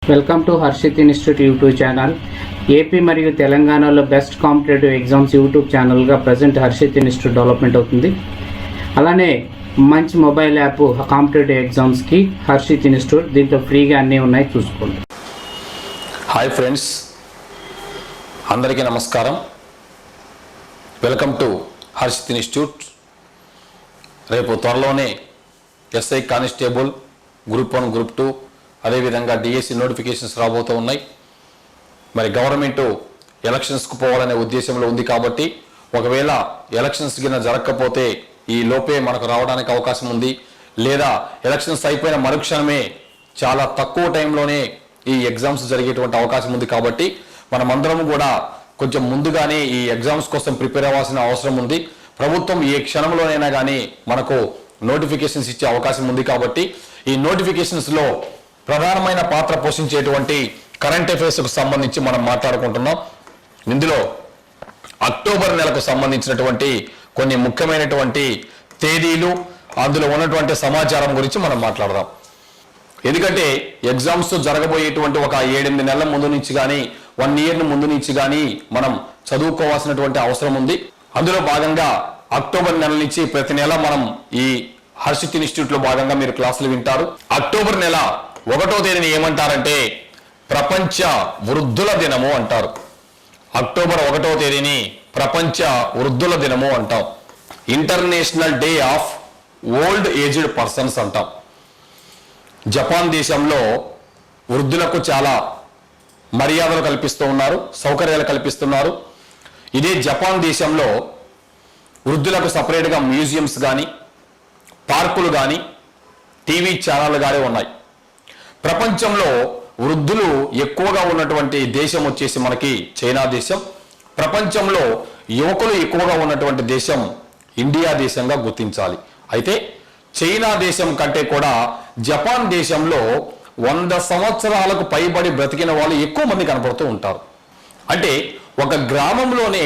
Welcome to Harshit institute YouTube channel. AP మరియు తెలంగాణలో best competitive exams YouTube ఛానల్గా present Harshit institute development అవుతుంది. అలానే మంచి మొబైల్ యాప్ కాంపిటేటివ్ ఎగ్జామ్స్కి హర్షిత్ ఇన్స్టిట్యూట్, దీంట్లో ఫ్రీగా అన్నీ ఉన్నాయి, చూసుకోండి. హాయ్ ఫ్రెండ్స్, అందరికీ నమస్కారం. Welcome to Harshit institute. రేపు త్వరలోనే ఎస్ఐ కానిస్టేబుల్ గ్రూప్ 1, గ్రూప్ 2 అదేవిధంగా డిఎస్సి నోటిఫికేషన్స్ రాబోతూ ఉన్నాయి. మరి గవర్నమెంట్ ఎలక్షన్స్కు పోవాలనే ఉద్దేశంలో ఉంది కాబట్టి ఒకవేళ ఎలక్షన్స్ కింద జరగకపోతే ఈ లోపే మనకు రావడానికి అవకాశం ఉంది. లేదా ఎలక్షన్స్ అయిపోయిన మరుక్షణమే చాలా తక్కువ టైంలోనే ఈ ఎగ్జామ్స్ జరిగేటువంటి అవకాశం ఉంది. కాబట్టి మనమందరం కూడా కొంచెం ముందుగానే ఈ ఎగ్జామ్స్ కోసం ప్రిపేర్ అవ్వాల్సిన అవసరం ఉంది. ప్రభుత్వం ఏ క్షణంలోనైనా కానీ మనకు నోటిఫికేషన్స్ ఇచ్చే అవకాశం ఉంది. కాబట్టి ఈ నోటిఫికేషన్స్లో ప్రధానమైన పాత్ర పోషించేటువంటి కరెంట్ అఫైర్స్కు సంబంధించి మనం మాట్లాడుకుంటున్నాం. ఇందులో అక్టోబర్ నెలకు సంబంధించినటువంటి కొన్ని ముఖ్యమైనటువంటి తేదీలు, అందులో ఉన్నటువంటి సమాచారం గురించి మనం మాట్లాడదాం. ఎందుకంటే ఎగ్జామ్స్ జరగబోయేటువంటి ఒక 7-8 నెలల ముందు నుంచి కానీ 1 ఇయర్ ముందు నుంచి కానీ మనం చదువుకోవాల్సినటువంటి అవసరం ఉంది. అందులో భాగంగా అక్టోబర్ నెల నుంచి ప్రతి నెల మనం ఈ హర్షిత్ ఇన్స్టిట్యూట్ లో భాగంగా మీరు క్లాసులు వింటారు. అక్టోబర్ నెల 1వ తేదీని ఏమంటారంటే ప్రపంచ వృద్ధుల దినము అంటారు. అక్టోబర్ 1వ తేదీని ప్రపంచ వృద్ధుల దినము అంటాం. International day of old aged persons అంటాం. జపాన్ దేశంలో వృద్ధులకు చాలా మర్యాదలు కల్పిస్తూ ఉన్నారు, సౌకర్యాలు కల్పిస్తున్నారు. ఇదే జపాన్ దేశంలో వృద్ధులకు సపరేట్గా మ్యూజియంస్ కానీ, పార్కులు కానీ, టీవీ ఛానళ్ళు కానీ ఉన్నాయి. ప్రపంచంలో వృద్ధులు ఎక్కువగా ఉన్నటువంటి దేశం వచ్చేసి మనకి చైనా దేశం. ప్రపంచంలో యువకులు ఎక్కువగా ఉన్నటువంటి దేశం ఇండియా దేశంగా గుర్తించాలి. అయితే చైనా దేశం కంటే కూడా జపాన్ దేశంలో 100 సంవత్సరాలకు పైబడి బ్రతికిన వాళ్ళు ఎక్కువ మంది కనపడుతూ ఉంటారు. అంటే ఒక గ్రామంలోనే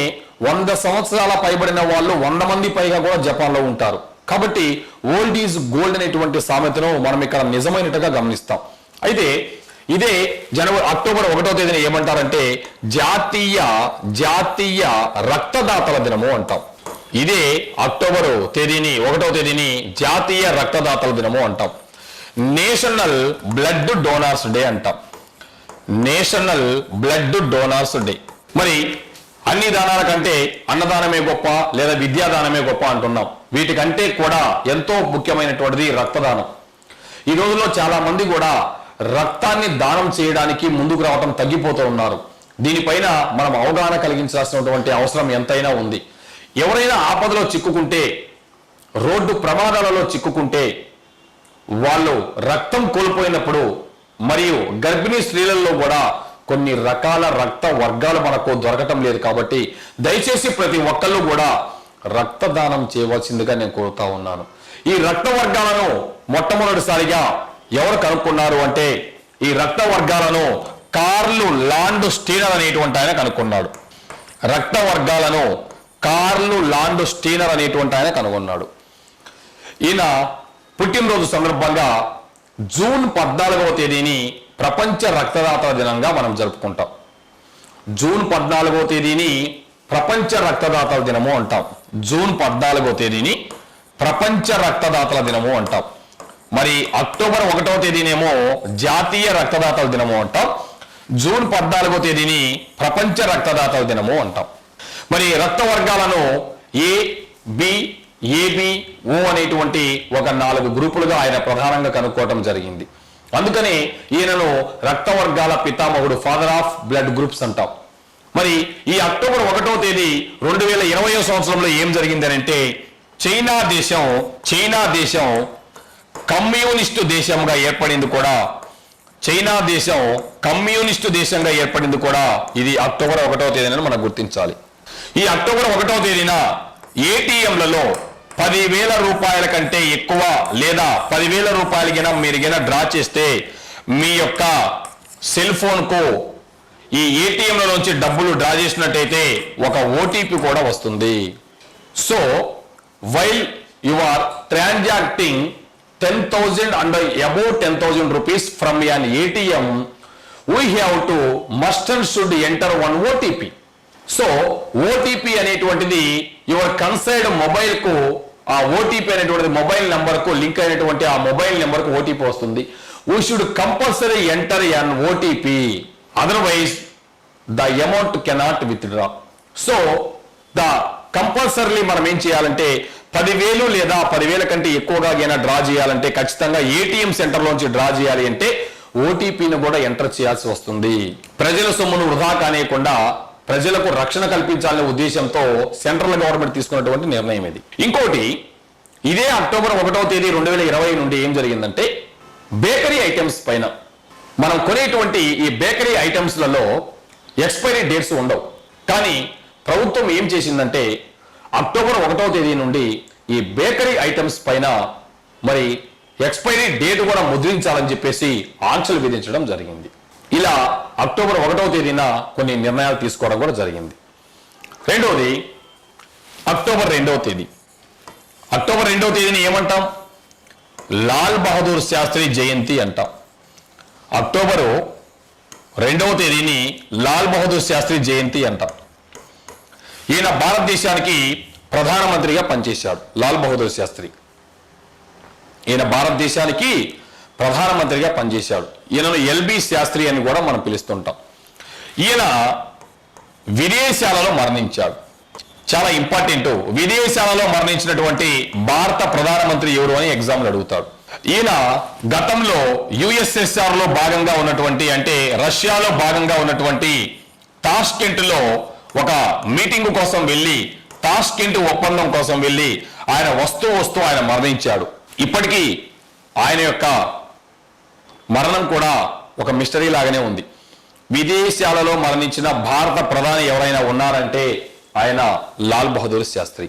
100 సంవత్సరాల పైబడిన వాళ్ళు 100 మంది పైగా కూడా జపాన్లో ఉంటారు. కాబట్టి ఓల్డ్ ఈజ్ గోల్డ్ అనేటువంటి సామెతను మనం ఇక్కడ నిజమైనట్టుగా గమనిస్తాం. అయితే ఇదే అక్టోబర్ 1వ తేదీన ఏమంటారంటే జాతీయ రక్తదాతల దినము అంటాం. ఇదే అక్టోబర్ 1వ తేదీని జాతీయ రక్తదాతల దినము అంటాం. నేషనల్ బ్లడ్ డోనార్స్ డే అంటాం. National blood donors day. మరి అన్ని దానాల కంటే అన్నదానమే గొప్ప లేదా విద్యాదానమే గొప్ప అంటున్నాం. వీటికంటే కూడా ఎంతో ముఖ్యమైనటువంటిది రక్తదానం. ఈ రోజుల్లో చాలా మంది కూడా రక్తాన్ని దానం చేయడానికి ముందుకు రావటం తగ్గిపోతూ ఉన్నారు. దీనిపైన మనం అవగాహన కలిగించాల్సినటువంటి అవసరం ఎంతైనా ఉంది. ఎవరైనా ఆపదలో చిక్కుకుంటే, రోడ్డు ప్రమాదాలలో చిక్కుకుంటే, వాళ్ళు రక్తం కోల్పోయినప్పుడు, మరియు గర్భిణీ స్త్రీలలో కూడా కొన్ని రకాల రక్త వర్గాలు మనకు దొరకటం లేదు. కాబట్టి దయచేసి ప్రతి ఒక్కళ్ళు కూడా రక్తదానం చేయవలసిందిగా నేను కోరుతా ఉన్నాను. ఈ రక్త వర్గాలను మొట్టమొదటిసారిగా ఎవరు కనుక్కున్నారు అంటే ఈ రక్త వర్గాలను కార్ల్ లాండ్ స్టీనర్ అనేటువంటి ఆయన కనుక్కున్నాడు. రక్త వర్గాలను కార్ల్ లాండ్ స్టీనర్ అనేటువంటి ఆయన కనుగొన్నాడు. ఈయన పుట్టినరోజు సందర్భంగా జూన్ 14వ తేదీని ప్రపంచ రక్తదాతల దినంగా మనం జరుపుకుంటాం. జూన్ 14వ తేదీని ప్రపంచ రక్తదాతల దినము అంటాం. జూన్ 14వ తేదీని ప్రపంచ రక్తదాతల దినము అంటాం. మరి అక్టోబర్ 1వ తేదీనేమో జాతీయ రక్తదాతల దినము అంటాం. జూన్ 14వ తేదీని ప్రపంచ రక్తదాతల దినము అంటాం. మరి రక్త వర్గాలను ఏబిఓ అనేటువంటి ఒక 4 గ్రూపులుగా ఆయన ప్రధానంగా కనుక్కోవటం జరిగింది. అందుకనే ఈయనను రక్త వర్గాల పితామహుడు, ఫాదర్ ఆఫ్ బ్లడ్ గ్రూప్స్ అంటాం. మరి ఈ అక్టోబర్ 1వ తేదీ 2020వ సంవత్సరంలో ఏం జరిగింది అంటే చైనా దేశం కమ్యూనిస్టు దేశంగా ఏర్పడింది కూడా. చైనా దేశం కమ్యూనిస్టు దేశంగా ఏర్పడింది కూడా ఇది అక్టోబర్ 1వ తేదీన మనం గుర్తించాలి. ఈ అక్టోబర్ 1వ తేదీన ఏటీఎంలలో 10,000 రూపాయల కంటే ఎక్కువ లేదా 10,000 రూపాయలు గిన మీరు గిన డ్రా చేస్తే మీ యొక్క సెల్ ఫోన్కు ఈ ఏటీఎంలలోంచి డబ్బులు డ్రా చేసినట్టయితే ఒక ఓటీపీ కూడా వస్తుంది. So while you are transacting 10,000 and above 10,000 rupees from an ATM, we have to must and should enter one OTP. So OTP అనేటువంటిది యువర్ కన్సర్న్డ్ మొబైల్ కు, ఆ ఓటీపీ అనేటువంటిది మొబైల్ నెంబర్ కు లింక్ అయినటువంటి ఆ మొబైల్ నెంబర్ కు OTP వస్తుంది. We should compulsory enter an OTP, otherwise the amount cannot withdraw. So the compulsory మనం ఏం చేయాలంటే 10,000 లేదా 10,000 కంటే ఎక్కువగా డ్రా చేయాలంటే ఖచ్చితంగా ఏటీఎం సెంటర్ లోంచి డ్రా చేయాలి అంటే ఓటీపీని కూడా ఎంటర్ చేయాల్సి వస్తుంది. ప్రజల సొమ్మును వృధా కానియకుండా ప్రజలకు రక్షణ కల్పించాలనే ఉద్దేశంతో సెంట్రల్ గవర్నమెంట్ తీసుకున్నటువంటి నిర్ణయం ఇది. ఇంకోటి, ఇదే అక్టోబర్ 1వ తేదీ 2020 నుండి ఏం జరిగిందంటే బేకరీ ఐటమ్స్ పైన మనం కొనేటువంటి ఈ బేకరీ ఐటమ్స్లలో ఎక్స్పైరీ డేట్స్ ఉండవు. కానీ ప్రభుత్వం ఏం చేసిందంటే అక్టోబర్ 1వ తేదీ నుండి ఈ బేకరీ ఐటమ్స్ పైన మరి ఎక్స్పైరీ డేట్ కూడా ముద్రించాలని చెప్పేసి ఆంక్షలు విధించడం జరిగింది. ఇలా అక్టోబర్ 1వ తేదీన కొన్ని నిర్ణయాలు తీసుకోవడం కూడా జరిగింది. రెండవది అక్టోబర్ 2వ తేదీ. అక్టోబర్ 2వ తేదీని ఏమంటాం? లాల్ బహదూర్ శాస్త్రి జయంతి అంటాం. అక్టోబరు 2వ తేదీని లాల్ బహదూర్ శాస్త్రి జయంతి అంటాం. ఈయన భారతదేశానికి ప్రధానమంత్రిగా పనిచేశాడు. లాల్ బహదూర్ శాస్త్రి ఈయన భారతదేశానికి ప్రధానమంత్రిగా పనిచేశాడు. ఈయనను ఎల్బి శాస్త్రి అని కూడా మనం పిలుస్తుంటాం. ఈయన విదేశాలలో మరణించాడు. చాలా ఇంపార్టెంట్, విదేశాలలో మరణించినటువంటి భారత ప్రధానమంత్రి ఎవరు అని ఎగ్జామ్లు అడుగుతాడు. ఈయన గతంలో యుఎస్ఎస్ఆర్ లో భాగంగా ఉన్నటువంటి, అంటే రష్యాలో భాగంగా ఉన్నటువంటి తాష్కెంట్ లో ఒక మీటింగ్ కోసం వెళ్ళి, తాష్కెంట్ ఒప్పందం కోసం వెళ్ళి ఆయన వస్తూ ఆయన మరణించాడు. ఇప్పటికీ ఆయన యొక్క మరణం కూడా ఒక మిస్టరీ లాగానే ఉంది. విదేశాలలో మరణించిన భారత ప్రధాని ఎవరైనా ఉన్నారంటే ఆయన లాల్ బహదూర్ శాస్త్రి.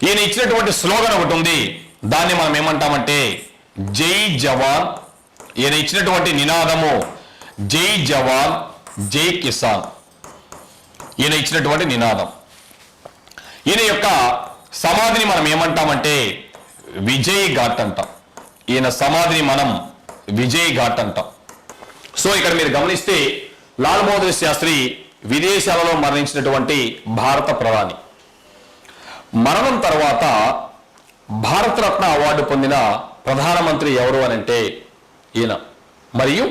ఈయన ఇచ్చినటువంటి స్లోగన్ ఒకటి ఉంది, దాన్ని మనం ఏమంటామంటే జై జవాన్. ఈయన ఇచ్చినటువంటి నినాదము జై జవాన్ జై కిసాన్. ఈయన ఇచ్చినటువంటి నినాదం. ఈయన యొక్క సమాధిని మనం ఏమంటామంటే విజయ్ ఘాట్ అంటాం. ఈయన సమాధిని మనం విజయ్ ఘాట్ అంటాం. సో ఇక్కడ మీరు గమనిస్తే లాల్ బహదూర్ శాస్త్రి విదేశాలలో మరణించినటువంటి భారత ప్రధాని. మరణం తర్వాత భారతరత్న అవార్డు పొందిన ప్రధానమంత్రి ఎవరు అని అంటే ఈయన. మరియు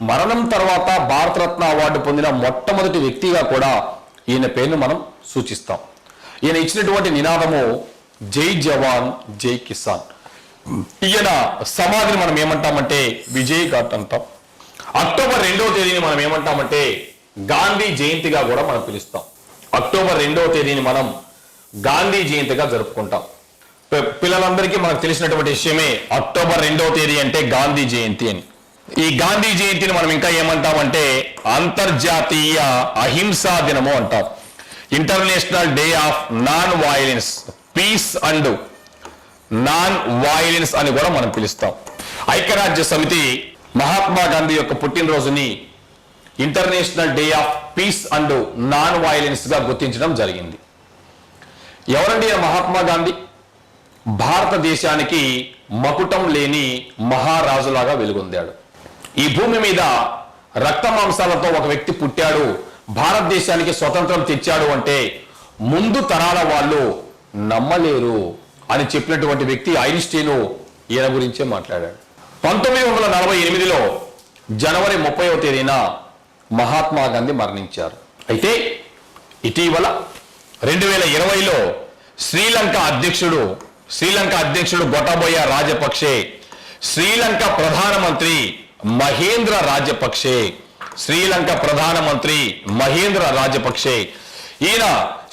మరణం తర్వాత భారతరత్న అవార్డు పొందిన మొట్టమొదటి వ్యక్తిగా కూడా ఈయన పేరును మనం సూచిస్తాం. ఈయన ఇచ్చినటువంటి నినాదము జై జవాన్ జై కిసాన్. ఈయన సమాధిని మనం ఏమంటామంటే విజయ్ ఘాట్ అంటాం. అక్టోబర్ 2వ తేదీని మనం ఏమంటామంటే గాంధీ జయంతిగా కూడా మనం పిలుస్తాం. అక్టోబర్ 2వ తేదీని మనం గాంధీ జయంతిగా జరుపుకుంటాం. పిల్లలందరికీ మనకు తెలిసినటువంటి విషయమే అక్టోబర్ 2వ తేదీ అంటే గాంధీ జయంతి అని. ఈ గాంధీ జయంతిని మనం ఇంకా ఏమంటామంటే అంతర్జాతీయ అహింసా దినము అంటాం. International day of non violence, peace and non violence అని కూడా మనం పిలుస్తాం. ఐక్యరాజ్య సమితి మహాత్మా గాంధీ యొక్క పుట్టినరోజుని international day of peace and non violence గా గుర్తించడం జరిగింది. ఎవరండి మహాత్మా గాంధీ? భారతదేశానికి మకుటం లేని మహారాజులాగా వెలుగొందాడు. ఈ భూమి మీద రక్త మాంసాలతో ఒక వ్యక్తి పుట్టాడు, భారతదేశానికి స్వతంత్రం తెచ్చాడు అంటే ముందు తరాల వాళ్ళు నమ్మలేరు అని చెప్పినటువంటి వ్యక్తి ఐన్స్టీన్ ఈయన గురించే మాట్లాడాడు. 1948లో జనవరి 30వ తేదీన మహాత్మా గాంధీ మరణించారు. అయితే ఇటీవల 2020లో శ్రీలంక అధ్యక్షుడు గొటబయ రాజపక్షే, శ్రీలంక ప్రధానమంత్రి మహేంద్ర రాజపక్షే ఈయన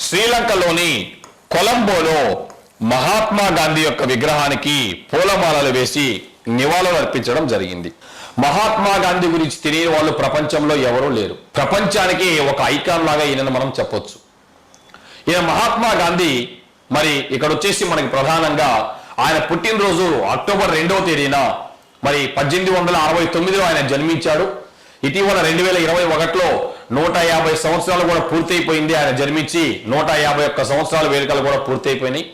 శ్రీలంకలోని కొలంబోలో మహాత్మా గాంధీ యొక్క విగ్రహానికి పూలమాలలు వేసి నివాళులు అర్పించడం జరిగింది. మహాత్మా గాంధీ గురించి తెలియని వాళ్ళు ప్రపంచంలో ఎవరూ లేరు. ప్రపంచానికి ఒక ఐకాన్ లాగా ఈయనను మనం చెప్పొచ్చు. ఈయన మహాత్మా గాంధీ మరి ఇక్కడ వచ్చేసి మనకి ప్రధానంగా ఆయన పుట్టినరోజు అక్టోబర్ 2వ తేదీన మరి 1869లో ఆయన జన్మించాడు. ఇటీవల 2021లో 150 సంవత్సరాలు కూడా పూర్తయిపోయింది ఆయన జన్మించి. 151 సంవత్సరాల వేడుకలు కూడా పూర్తయిపోయినాయి.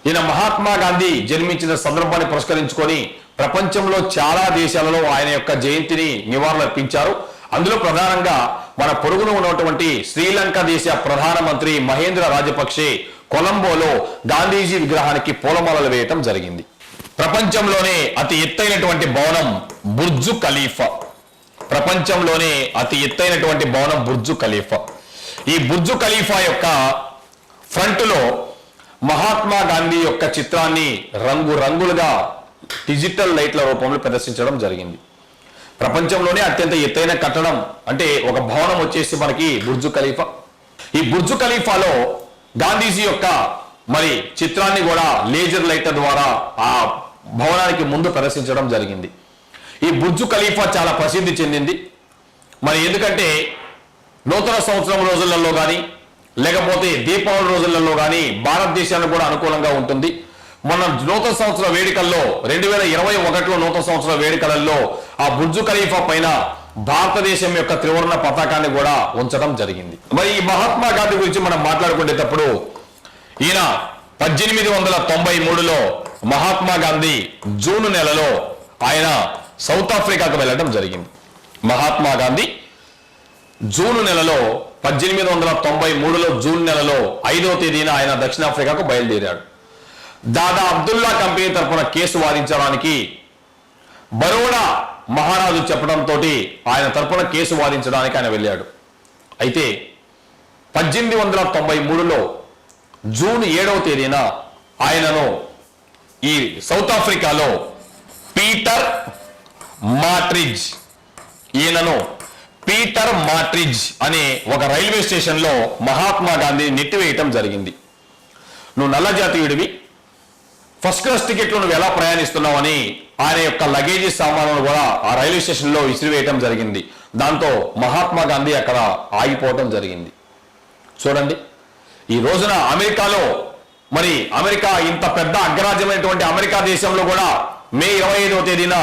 ఈయన మహాత్మా గాంధీ జన్మించిన సందర్భాన్ని పురస్కరించుకొని ప్రపంచంలో చాలా దేశాలలో ఆయన యొక్క జయంతిని నివాళులర్పించారు. అందులో ప్రధానంగా మన పొరుగున ఉన్నటువంటి శ్రీలంక దేశ ప్రధానమంత్రి మహేంద్ర రాజపక్షే కొలంబోలో గాంధీజీ విగ్రహానికి పూలమాలలు వేయటం జరిగింది. ప్రపంచంలోనే అతి ఎత్తైనటువంటి భవనం బుర్జు ఖలీఫా. ప్రపంచంలోనే అతి ఎత్తైనటువంటి భవనం బుర్జు ఖలీఫా. ఈ బుర్జు ఖలీఫా యొక్క ఫ్రంట్లో మహాత్మా గాంధీ యొక్క చిత్రాన్ని రంగురంగులుగా డిజిటల్ లైట్ల రూపంలో ప్రదర్శించడం జరిగింది. ప్రపంచంలోనే అత్యంత ఎత్తైన కట్టడం అంటే ఒక భవనం వచ్చేసి మనకి బుర్జు ఖలీఫా. ఈ బుర్జు ఖలీఫాలో గాంధీజీ యొక్క మరి చిత్రాన్ని కూడా లేజర్ లైట్ల ద్వారా ఆ భవనానికి ముందు ప్రదర్శించడం జరిగింది. ఈ బుర్జు ఖలీఫా చాలా ప్రసిద్ధి చెందింది. మరి ఎందుకంటే నూతన సంవత్సరం రోజులలో కానీ లేకపోతే దీపావళి రోజులలో కానీ భారతదేశానికి కూడా అనుకూలంగా ఉంటుంది. మన నూతన సంవత్సర వేడుకల్లో 2021లో నూతన సంవత్సర వేడుకలలో ఆ బుర్జు ఖలీఫా పైన భారతదేశం యొక్క త్రివర్ణ పతాకాన్ని కూడా ఉంచడం జరిగింది. మరి ఈ మహాత్మా గాంధీ గురించి మనం మాట్లాడుకునేటప్పుడు ఈయన 1893లో మహాత్మా గాంధీ జూన్ నెలలో ఆయన సౌత్ ఆఫ్రికాకు వెళ్ళడం జరిగింది. మహాత్మా గాంధీ జూన్ నెలలో 1893లో జూన్ నెలలో 5వ తేదీన ఆయన దక్షిణాఫ్రికాకు బయలుదేరాడు. దాదా అబ్దుల్లా కంపెనీ తరఫున కేసు వాదించడానికి బరోడా మహారాజు చెప్పడంతో ఆయన తరఫున కేసు వాదించడానికి ఆయన వెళ్ళాడు. అయితే 1893లో జూన్ 7వ తేదీన ఆయనను ఈ సౌత్ ఆఫ్రికాలో పీటర్ మాట్రిడ్జ్ అనే ఒక రైల్వే స్టేషన్లో మహాత్మా గాంధీని నెట్టివేయటం జరిగింది. నువ్వు నల్ల జాతీయుడివి, ఫస్ట్ క్లాస్ టికెట్లు నువ్వు ఎలా ప్రయాణిస్తున్నావని ఆయన యొక్క లగేజీ సామాన్లను కూడా ఆ రైల్వే స్టేషన్లో విసిరివేయటం జరిగింది. దాంతో మహాత్మా గాంధీ అక్కడ ఆగిపోవటం జరిగింది. చూడండి, ఈ రోజున అమెరికాలో మరి అమెరికా ఇంత పెద్ద అగ్రరాజ్యమైనటువంటి అమెరికా దేశంలో కూడా మే 25వ తేదీన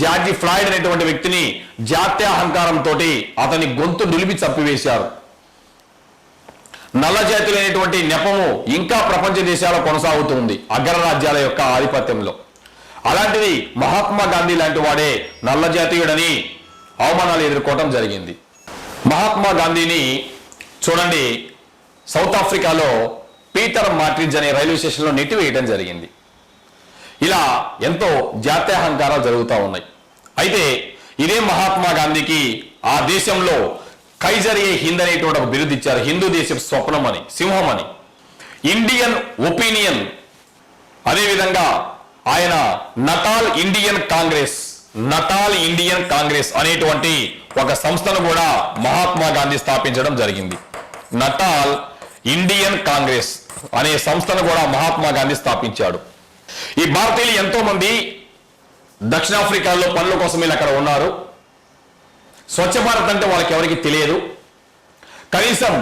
జార్జి ఫ్లాయిడ్ అనేటువంటి వ్యక్తిని జాత్యాహంకారంతో అతని గొంతు నిలిపి చంపివేశారు. నల్ల జాతులైనటువంటి నెపము ఇంకా ప్రపంచ దేశాల్లో కొనసాగుతుంది అగ్రరాజ్యాల యొక్క ఆధిపత్యంలో. అలాంటిది మహాత్మా గాంధీ లాంటి వాడే నల్ల జాతీయుడని అవమానాలు ఎదుర్కోవటం జరిగింది. మహాత్మా గాంధీని చూడండి, సౌత్ ఆఫ్రికాలో పీటర్ మాట్రిడ్జ్ అనే రైల్వే స్టేషన్లో నెట్టివేయడం జరిగింది. ఇలా ఎంతో జాత్యాహంకారాలు జరుగుతూ ఉన్నాయి. అయితే ఇదే మహాత్మా గాంధీకి ఆ దేశంలో కైజర్-ఏ హింద్ అనేటువంటి ఒక బిరుదు ఇచ్చారు. హిందూ దేశం స్వప్నం అని, సింహం అని. ఇండియన్ ఒపీనియన్, అదేవిధంగా ఆయన నటాల్ ఇండియన్ కాంగ్రెస్ అనేటువంటి ఒక సంస్థను కూడా మహాత్మా గాంధీ స్థాపించడం జరిగింది. నటాల్ ఇండియన్ కాంగ్రెస్ అనే సంస్థను కూడా మహాత్మా గాంధీ స్థాపించాడు. ఈ భారతీయులు ఎంతో మంది దక్షిణాఫ్రికాలో పనుల కోసం వీళ్ళు అక్కడ ఉన్నారు. స్వచ్ఛ భారత్ అంటే వాళ్ళకి ఎవరికి తెలియదు. కనీసం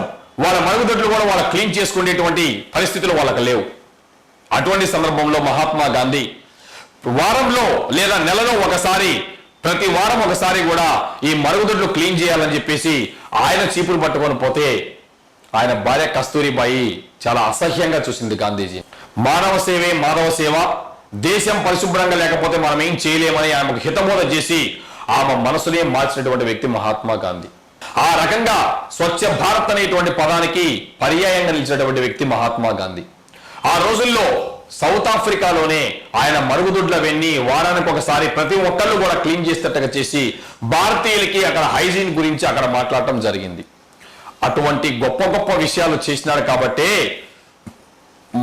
వాళ్ళ మరుగుదొడ్లు కూడా వాళ్ళ క్లీన్ చేసుకునేటువంటి పరిస్థితులు వాళ్ళకి లేవు. అటువంటి సందర్భంలో మహాత్మా గాంధీ వారంలో లేదా నెలలో ఒకసారి, ప్రతి వారం ఒకసారి కూడా ఈ మరుగుదొడ్లు క్లీన్ చేయాలని చెప్పేసి ఆయన చీపురు పట్టుకొని పోతే ఆయన భార్య కస్తూరిబాయి చాలా అసహ్యంగా చూసింది గాంధీజీ. మానవ సేవే మాధవ సేవ, దేశం పరిశుభ్రంగా లేకపోతే మనం ఏం చేయలేమని ఆమెకు హితబోధ చేసి ఆమె మనసునే మార్చినటువంటి వ్యక్తి మహాత్మా గాంధీ. ఆ రకంగా స్వచ్ఛ భారత్ అనేటువంటి పదానికి పర్యాయంగా నిలిచినటువంటి వ్యక్తి మహాత్మా గాంధీ. ఆ రోజుల్లో సౌత్ ఆఫ్రికాలోనే ఆయన మరుగుదొడ్లవన్నీ వారానికి ఒకసారి ప్రతి ఒక్కళ్ళు కూడా క్లీన్ చేసేటట్టుగా చేసి భారతీయులకి అక్కడ హైజీన్ గురించి అక్కడ మాట్లాడటం జరిగింది. అటువంటి గొప్ప గొప్ప విషయాలు చేసినాడు కాబట్టే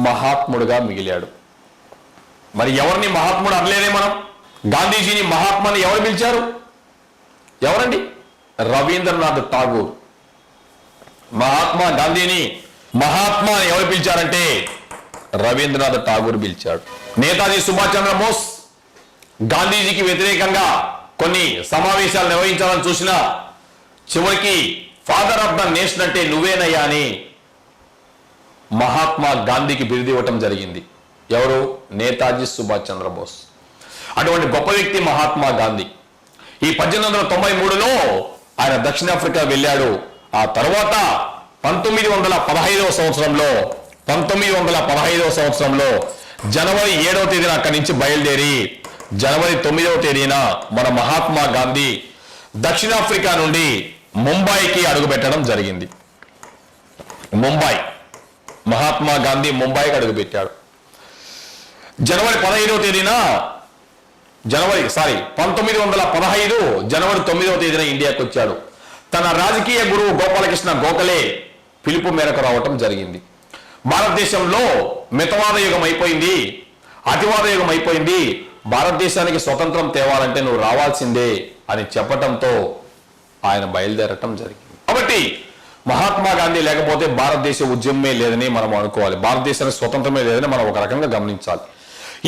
మహాత్ముడుగా మిగిలాడు. మరి ఎవరిని మహాత్ముడు అనలేదే మనం? గాంధీజీని మహాత్మాని ఎవరు పిలిచారు? ఎవరండి? రవీంద్రనాథ్ ఠాగూర్. మహాత్మా గాంధీని మహాత్మా అని ఎవరు పిలిచారంటే రవీంద్రనాథ్ ఠాగూర్ పిలిచాడు. నేతాజీ సుభాష్ చంద్రబోస్ గాంధీజీకి వ్యతిరేకంగా కొన్ని సమావేశాలు నిర్వహించాలని చూసినా చివరికి ఫాదర్ ఆఫ్ ద నేషన్ అంటే నువ్వేనయ్యా అని మహాత్మా గాంధీకి బిరుదు ఇవ్వటం జరిగింది. ఎవరు? నేతాజీ సుభాష్ చంద్రబోస్. అటువంటి గొప్ప వ్యక్తి మహాత్మా గాంధీ. ఈ 1893లో ఆయన దక్షిణాఫ్రికా వెళ్ళాడు. ఆ తర్వాత 1915వ సంవత్సరంలో జనవరి 7వ తేదీన అక్కడి నుంచి బయలుదేరి జనవరి 9వ తేదీన మన మహాత్మా గాంధీ దక్షిణాఫ్రికా నుండి ముంబైకి అడుగుపెట్టడం జరిగింది. ముంబై, మహాత్మా గాంధీ ముంబైకి అడుగుపెట్టాడు. జనవరి 15వ తేదీన 1915 జనవరి 9వ తేదీన ఇండియాకు వచ్చాడు. తన రాజకీయ గురువు గోపాలకృష్ణ గోఖలే పిలుపు మేరకు రావటం జరిగింది. భారతదేశంలో మితవాద యుగం అయిపోయింది, అతివాద యుగం అయిపోయింది, భారతదేశానికి స్వతంత్రం తేవాలంటే నువ్వు రావాల్సిందే అని చెప్పటంతో ఆయన బయలుదేరటం జరిగింది. కాబట్టి మహాత్మా గాంధీ లేకపోతే భారతదేశ ఉద్యమమే లేదని మనం అనుకోవాలి, భారతదేశానికి స్వతంత్రమే లేదని మనం ఒక రకంగా గమనించాలి.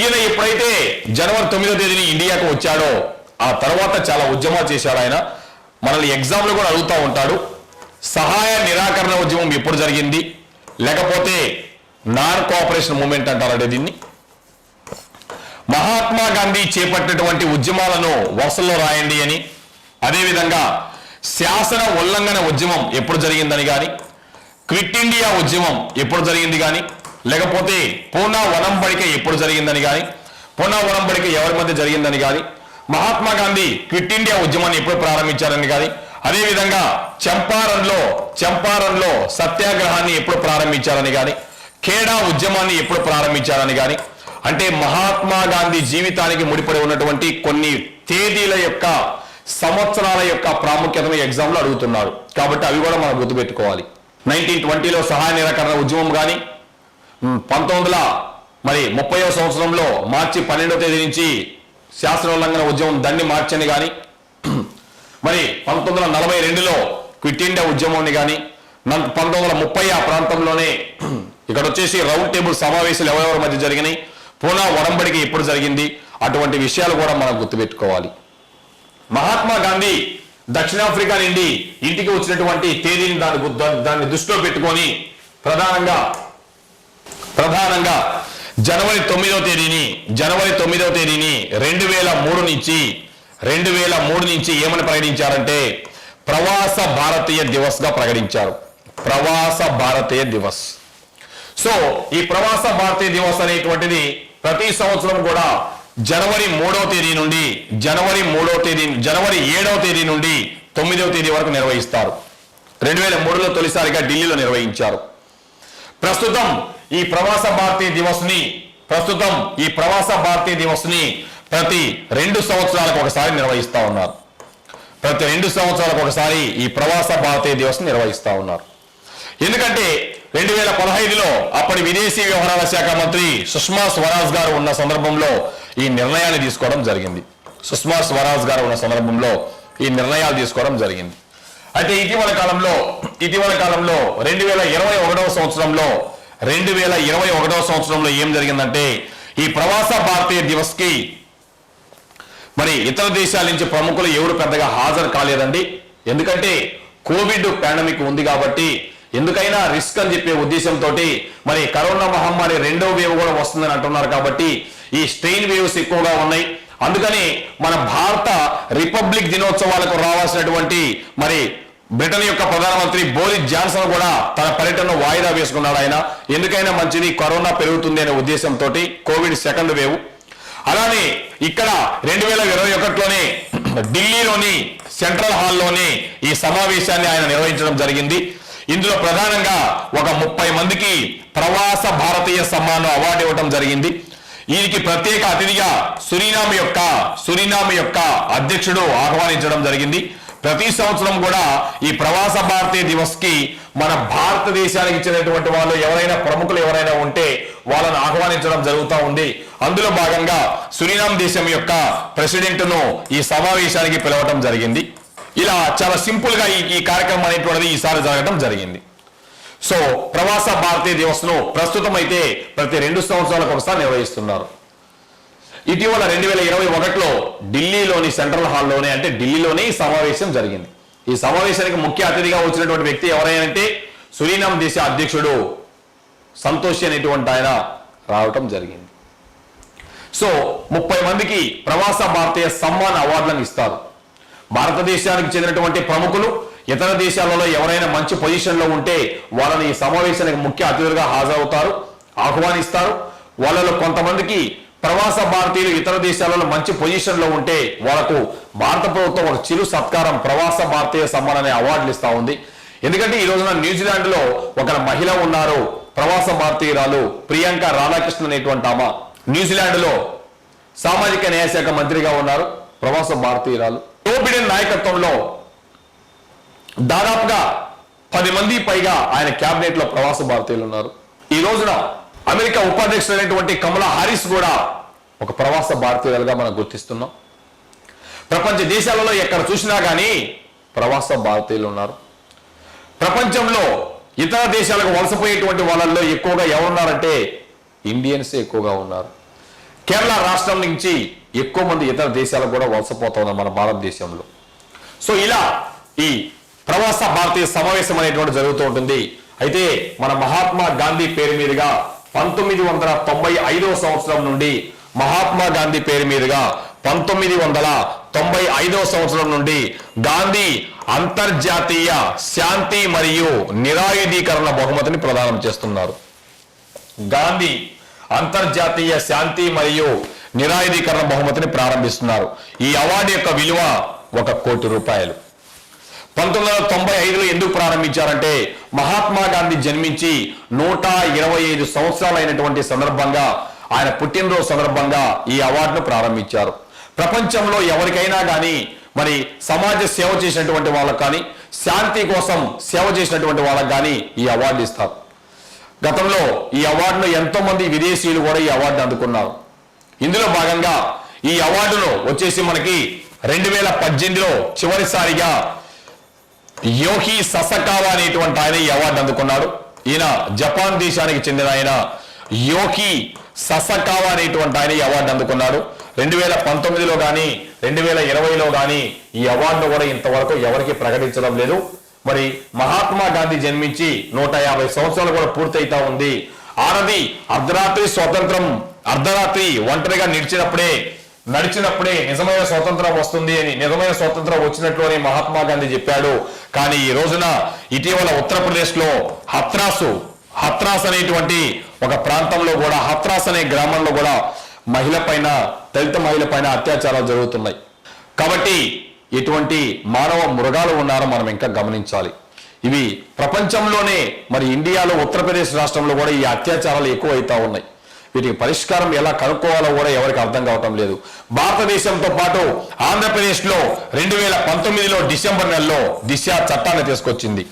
ఈయన ఎప్పుడైతే జనవరి 9వ తేదీని ఇండియాకు వచ్చాడో ఆ తర్వాత చాలా ఉద్యమాలు చేశాడు. ఆయన మనల్ని ఎగ్జామ్లో కూడా అడుగుతూ ఉంటాడు, సహాయ నిరాకరణ ఉద్యమం ఎప్పుడు జరిగింది, లేకపోతే నాన్ కోఆపరేషన్ మూవ్మెంట్ అంటారంటే దీన్ని. మహాత్మా గాంధీ చేపట్టినటువంటి ఉద్యమాలను వరుసలో రాయండి అని, అదేవిధంగా శాసన ఉల్లంఘన ఉద్యమం ఎప్పుడు జరిగిందని కానీ, క్విట్ ఇండియా ఉద్యమం ఎప్పుడు జరిగింది కానీ, లేకపోతే పూనా వనంబడిక ఎప్పుడు జరిగిందని కానీ, పూనా వనంబడిక ఎవరి మధ్య జరిగిందని కానీ, మహాత్మా గాంధీ క్విట్ ఇండియా ఉద్యమాన్ని ఎప్పుడు ప్రారంభించారని కానీ, అదేవిధంగా చంపారన్లో సత్యాగ్రహాన్ని ఎప్పుడు ప్రారంభించారని కానీ, ఖేడా ఉద్యమాన్ని ఎప్పుడు ప్రారంభించారని కానీ, అంటే మహాత్మా గాంధీ జీవితానికి ముడిపడి ఉన్నటువంటి కొన్ని తేదీల యొక్క సంవత్సరాల యొక్క ప్రాముఖ్యతను ఎగ్జామ్లో అడుగుతున్నారు. కాబట్టి అవి కూడా మనం గుర్తుపెట్టుకోవాలి. 1920లో సహాయ నిరాకరణ ఉద్యమం కానీ, 1930వ సంవత్సరంలో మార్చి 12వ తేదీ నుంచి శాసనోల్లంఘన ఉద్యమం దండి మార్చని కానీ, మరి 1942లో క్విట్ ఇండియా ఉద్యమాన్ని కానీ, 1930 ఆ ప్రాంతంలోనే ఇక్కడ వచ్చేసి రౌండ్ టేబుల్ సమావేశాలు ఎవరెవరి మధ్య జరిగినాయి, పూనా ఒడంబడిక ఎప్పుడు జరిగింది, అటువంటి విషయాలు కూడా మనం గుర్తుపెట్టుకోవాలి. మహాత్మా గాంధీ దక్షిణాఫ్రికా నుండి ఇంటికి వచ్చినటువంటి తేదీని దాన్ని దృష్టిలో పెట్టుకొని ప్రధానంగా జనవరి 9వ తేదీని 2003 నుంచి ఏమని ప్రకటించారంటే ప్రవాస భారతీయ దివస్ గా ప్రకటించారు. ప్రవాస భారతీయ దివస్. సో ఈ ప్రవాస భారతీయ దివస్ అనేటువంటిది ప్రతి సంవత్సరం కూడా జనవరి 7వ తేదీ నుండి జనవరి 7వ తేదీ నుండి 9వ తేదీ వరకు నిర్వహిస్తారు. 2003లో తొలిసారిగా ఢిల్లీలో నిర్వహించారు. ప్రస్తుతం ఈ ప్రవాస భారతీయ దివస్ ని ప్రతి 2 సంవత్సరాలకు ఒకసారి నిర్వహిస్తా ఉన్నారు. ప్రతి 2 సంవత్సరాలకు ఒకసారి ఈ ప్రవాస భారతీయ దివస్ నిర్వహిస్తా ఉన్నారు. ఎందుకంటే 2015లో అప్పటి విదేశీ వ్యవహారాల శాఖ మంత్రి సుష్మా స్వరాజ్ గారు ఉన్న సందర్భంలో ఈ నిర్ణయాన్ని తీసుకోవడం జరిగింది. అయితే ఇటీవల కాలంలో 2021వ సంవత్సరంలో ఏం జరిగిందంటే ఈ ప్రవాస భారతీయ దివస్ కి మరి ఇతర దేశాల నుంచి ప్రముఖులు ఎవరు పెద్దగా హాజరు కాలేదండి. ఎందుకంటే కోవిడ్ పాండమిక్ ఉంది కాబట్టి, ఎందుకైనా రిస్క్ అని చెప్పే ఉద్దేశంతో మరి కరోనా మహమ్మారి 2వ వేవ్ కూడా వస్తుందని అంటున్నారు. కాబట్టి ఈ స్ట్రెయిన్ వేవ్స్ ఎక్కువగా ఉన్నాయి. అందుకని మన భారత రిపబ్లిక్ దినోత్సవాలకు రావాల్సినటువంటి మరి బ్రిటన్ యొక్క ప్రధానమంత్రి బోరిస్ జాన్సన్ కూడా తన పర్యటనను వాయిదా వేసుకున్నాడు. ఆయన ఎందుకైనా మంచిది, కరోనా పెరుగుతుంది అనే ఉద్దేశంతో, కోవిడ్ సెకండ్ వేవ్. అలానే ఇక్కడ 2021లోనే ఢిల్లీలోని సెంట్రల్ హాల్లోని ఈ సమావేశాన్ని ఆయన నిర్వహించడం జరిగింది. ఇందులో ప్రధానంగా ఒక 30 మందికి ప్రవాస భారతీయ సమ్మాన్ అవార్డు ఇవ్వడం జరిగింది. వీరికి ప్రత్యేక అతిథిగా సురినామ్ యొక్క అధ్యక్షుడు ఆహ్వానించడం జరిగింది. ప్రతి సంవత్సరం కూడా ఈ ప్రవాస భారతీయ దివస్ కి మన భారతదేశానికి ఇచ్చినటువంటి వాళ్ళు ప్రముఖులు ఎవరైనా ఉంటే వాళ్ళని ఆహ్వానించడం జరుగుతూ ఉంది. అందులో భాగంగా సురినామ్ దేశం యొక్క ప్రెసిడెంట్ ను ఈ సమావేశానికి పిలవటం జరిగింది. ఇలా చాలా సింపుల్ గా ఈ కార్యక్రమం అనేటువంటిది ఈసారి జరగడం జరిగింది. సో ప్రవాస భారతీయ దివస్ ను ప్రస్తుతం అయితే ప్రతి 2 సంవత్సరాలకు ఒకసారి నిర్వహిస్తున్నారు. ఇటీవల 2021లో ఢిల్లీలోని సెంట్రల్ హాల్లోనే, అంటే ఢిల్లీలోనే ఈ సమావేశం జరిగింది. ఈ సమావేశానికి ముఖ్య అతిథిగా వచ్చినటువంటి వ్యక్తి ఎవరైనా సురినామ్ దేశ అధ్యక్షుడు సంతోషి అనేటువంటి ఆయన రావటం జరిగింది. సో 30 మందికి ప్రవాస భారతీయ సమ్మాన్ అవార్డులను ఇస్తారు. భారతదేశానికి చెందినటువంటి ప్రముఖులు ఇతర దేశాలలో ఎవరైనా మంచి పొజిషన్లో ఉంటే వాళ్ళని ఈ సమావేశానికి ముఖ్య అతిథులుగా హాజరవుతారు, ఆహ్వానిస్తారు. వాళ్ళలో కొంతమందికి ప్రవాస భారతీయులు ఇతర దేశాలలో మంచి పొజిషన్లో ఉంటే వాళ్ళకు భారత ప్రభుత్వం ఒక చిరు సత్కారం ప్రవాస భారతీయ సమ్మాన్ అనే అవార్డులు ఇస్తా ఉంది. ఎందుకంటే ఈ రోజున న్యూజిలాండ్లో ఒక మహిళ ఉన్నారు, ప్రవాస భారతీయురాలు ప్రియాంక రాధాకృష్ణ అనేటువంటి ఆమె న్యూజిలాండ్లో సామాజిక న్యాయ శాఖ మంత్రిగా ఉన్నారు, ప్రవాస భారతీయురాలు. జో బిడెన్ నాయకత్వంలో దాదాపుగా 10 మంది పైగా ఆయన క్యాబినెట్ లో ప్రవాస భారతీయులు ఉన్నారు. ఈ రోజున అమెరికా ఉపాధ్యక్షుడైనటువంటి కమలా హారిస్ కూడా ఒక ప్రవాస భారతీయులుగా మనం గుర్తిస్తున్నాం. ప్రపంచ దేశాలలో ఎక్కడ చూసినా కానీ ప్రవాస భారతీయులు ఉన్నారు. ప్రపంచంలో ఇతర దేశాలకు వలసపోయేటువంటి వాళ్ళల్లో ఎక్కువగా ఎవరున్నారంటే ఇండియన్సే ఎక్కువగా ఉన్నారు. కేరళ రాష్ట్రం నుంచి ఎక్కువ మంది ఇతర దేశాలకు కూడా వలసపోతా ఉన్నారు మన భారతదేశంలో. సో ఇలా ఈ ప్రవాస భారతీయ సమావేశం అనేటువంటి జరుగుతూ ఉంటుంది. అయితే మన మహాత్మా గాంధీ పేరు మీదుగా 1995 సంవత్సరం నుండి మహాత్మా గాంధీ పేరు మీదుగా 1995 సంవత్సరం నుండి గాంధీ అంతర్జాతీయ శాంతి మరియు నిరాయుధీకరణ బహుమతిని ప్రదానం చేస్తున్నారు. గాంధీ అంతర్జాతీయ శాంతి మరియు నిరాయుధీకరణ బహుమతిని ప్రారంభిస్తున్నారు. ఈ అవార్డు యొక్క విలువ ₹1 కోటి. 1995లో ఎందుకు ప్రారంభించారంటే మహాత్మా గాంధీ జన్మించి 125 సంవత్సరాలైనటువంటి సందర్భంగా, ఆయన పుట్టినరోజు సందర్భంగా ఈ అవార్డును ప్రారంభించారు. ప్రపంచంలో ఎవరికైనా కానీ మరి సమాజ సేవ చేసినటువంటి వాళ్ళకు కానీ శాంతి కోసం సేవ చేసినటువంటి వాళ్ళకు కానీ ఈ అవార్డు ఇస్తారు. గతంలో ఈ అవార్డును ఎంతో మంది విదేశీయులు కూడా ఈ అవార్డు అందుకున్నారు. ఇందులో భాగంగా ఈ అవార్డును వచ్చేసి మనకి 2018లో చివరిసారిగా యోహి ససకావా అనేటువంటి ఆయన ఈ అవార్డు అందుకున్నాడు. ఈయన జపాన్ దేశానికి చెందిన ఆయన యోహి ససకావా అనేటువంటి ఆయన ఈ అవార్డు అందుకున్నాడు. 2019లో కానీ 2020లో కానీ ఈ అవార్డును కూడా ఇంతవరకు ఎవరికి ప్రకటించడం లేదు. మరి మహాత్మా గాంధీ జన్మించి 150 సంవత్సరాలు కూడా పూర్తయితా ఉంది. ఆనది అర్ధరాత్రి స్వతంత్రం, అర్ధరాత్రి ఒంటరిగా నడిచినప్పుడే నిజమైన స్వతంత్రం వస్తుంది అని, నిజమైన స్వతంత్రం వచ్చినట్లు అని మహాత్మా గాంధీ చెప్పాడు. కానీ ఈ రోజున ఇటీవల ఉత్తరప్రదేశ్ లో హత్రాస్ అనేటువంటి ఒక ప్రాంతంలో కూడా, హత్రాస్ అనే గ్రామంలో కూడా దళిత మహిళ పైన అత్యాచారాలు జరుగుతున్నాయి. కాబట్టి ఎటువంటి మానవ మృగాలు ఉన్నారో మనం ఇంకా గమనించాలి. ఇవి ప్రపంచంలోనే మరి ఇండియాలో ఉత్తరప్రదేశ్ రాష్ట్రంలో కూడా ఈ అత్యాచారాలు ఎక్కువ అవుతా ఉన్నాయి. వీటికి పరిష్కారం ఎలా కనుక్కోవాలో కూడా ఎవరికి అర్థం కావటం లేదు. భారతదేశంతో పాటు ఆంధ్రప్రదేశ్లో 2019లో డిసెంబర్ నెలలో దిశ చట్టాన్ని తీసుకొచ్చింది.